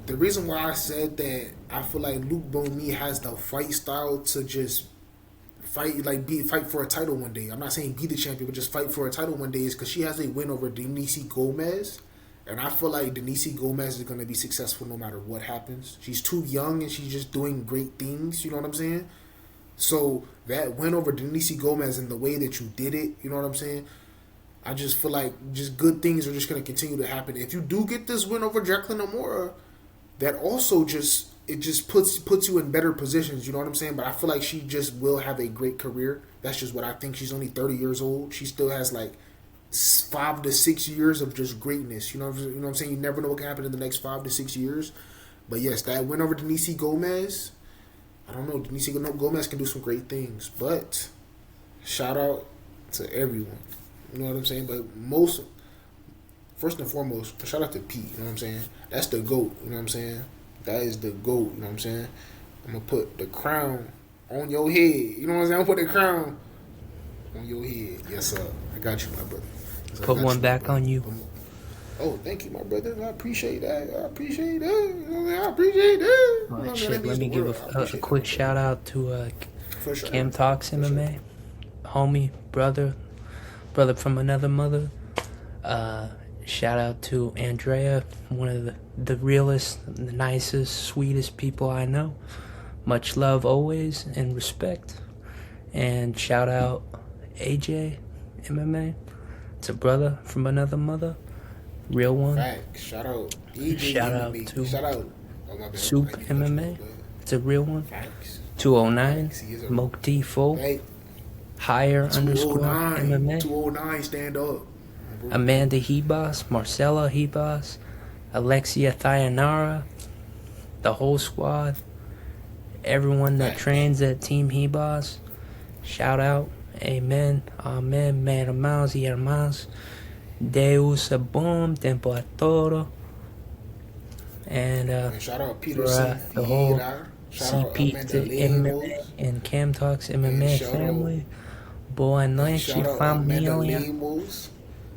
The reason why I said that I feel like Luke Boney has the fight style to just fight for a title one day. I'm not saying be the champion, but just fight for a title one day is because she has a win over Denise Gomez, and I feel like Denise Gomez is gonna be successful no matter what happens. She's too young and she's just doing great things. You know what I'm saying? So that win over Denise Gomez and the way that you did it, you know what I'm saying? I just feel like just good things are just going to continue to happen. If you do get this win over Jacqueline Amora, that also just puts you in better positions. You know what I'm saying? But I feel like she just will have a great career. That's just what I think. She's only 30 years old. She still has like 5 to 6 years of just greatness. You know what I'm saying? You never know what can happen in the next 5 to 6 years. But yes, that win over Denise Gomez, I don't know. Denise Gomez can do some great things. But shout out to everyone. You know what I'm saying? But first and foremost, shout out to Pete. You know what I'm saying? That's the GOAT. You know what I'm saying? That is the GOAT. You know what I'm saying? I'm going to put the crown on your head. You know what I'm saying? I'm going to put the crown on your head. Yes, sir. I got you, my brother. Put one back on you. Oh, thank you, my brother. I appreciate that. You know what I mean? Oh, shit, let me give a quick shout out to KAMTalksMMA. Homie, brother from another mother. Shout out to Andrea, one of the realest, the nicest, sweetest people I know. Much love always and respect. And shout out AJ MMA. It's a brother from another mother. Real one. Facts. Shout out AJ Shout MMA. out to Shout out Soup MMA. It's a real one. Facts. 209 Moke T4. Hey. Higher underscore 209. MMA. 209, stand up. Amanda Hebos, Marcella Hebos, Alexia Thayanara, the whole squad, everyone that trains at Team Hebos, shout out, amen, man hermanos y hermanas, Deus é bom, tempo a todo, and shout out Peterson, the whole CPETEMMA and KAMTalksMMA family. Boa noite, família.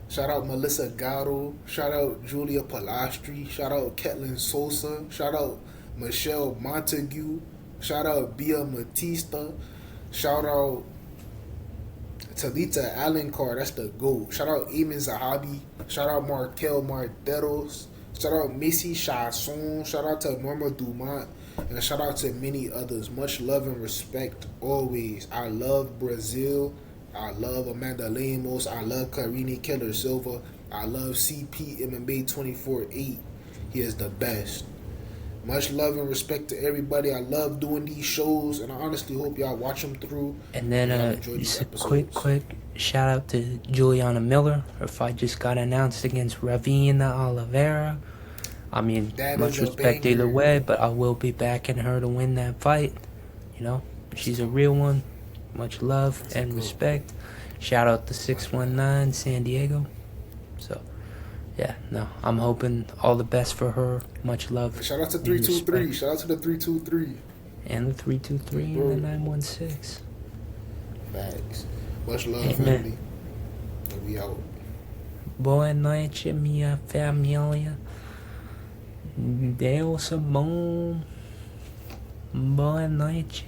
Shout out Melissa Gatto. Shout out Julia Palastri. Shout out Ketlin Sosa. Shout out Michelle Montague. Shout out Bia Matista. Shout out Talita Alencar. That's the GOAT. Shout out Eamon Zahabi. Shout out Markel Marderos. Shout out Missy Chasson. Shout out to Norma Dumont. And shout out to many others. Much love and respect always. I love Brazil. I love Amanda Lemos. I love Karini Keller Silva. I love CPETEMMA248. He is the best. Much love and respect to everybody. I love doing these shows, and I honestly hope y'all watch them through. And then just a quick shout out to Juliana Miller. Her fight just got announced against Ravina Oliveira. I mean, much respect either way, but I will be backing her to win that fight. You know, she's a real one. Much love and respect. Shout out to 619 San Diego. So, yeah, no, I'm hoping all the best for her. Much love. Shout out to 323. Shout out to the 323. And the 323 and the 916. Facts. Much love, Amen. family. And we out. Boa noite, minha família. Deus é bom. Boa noite.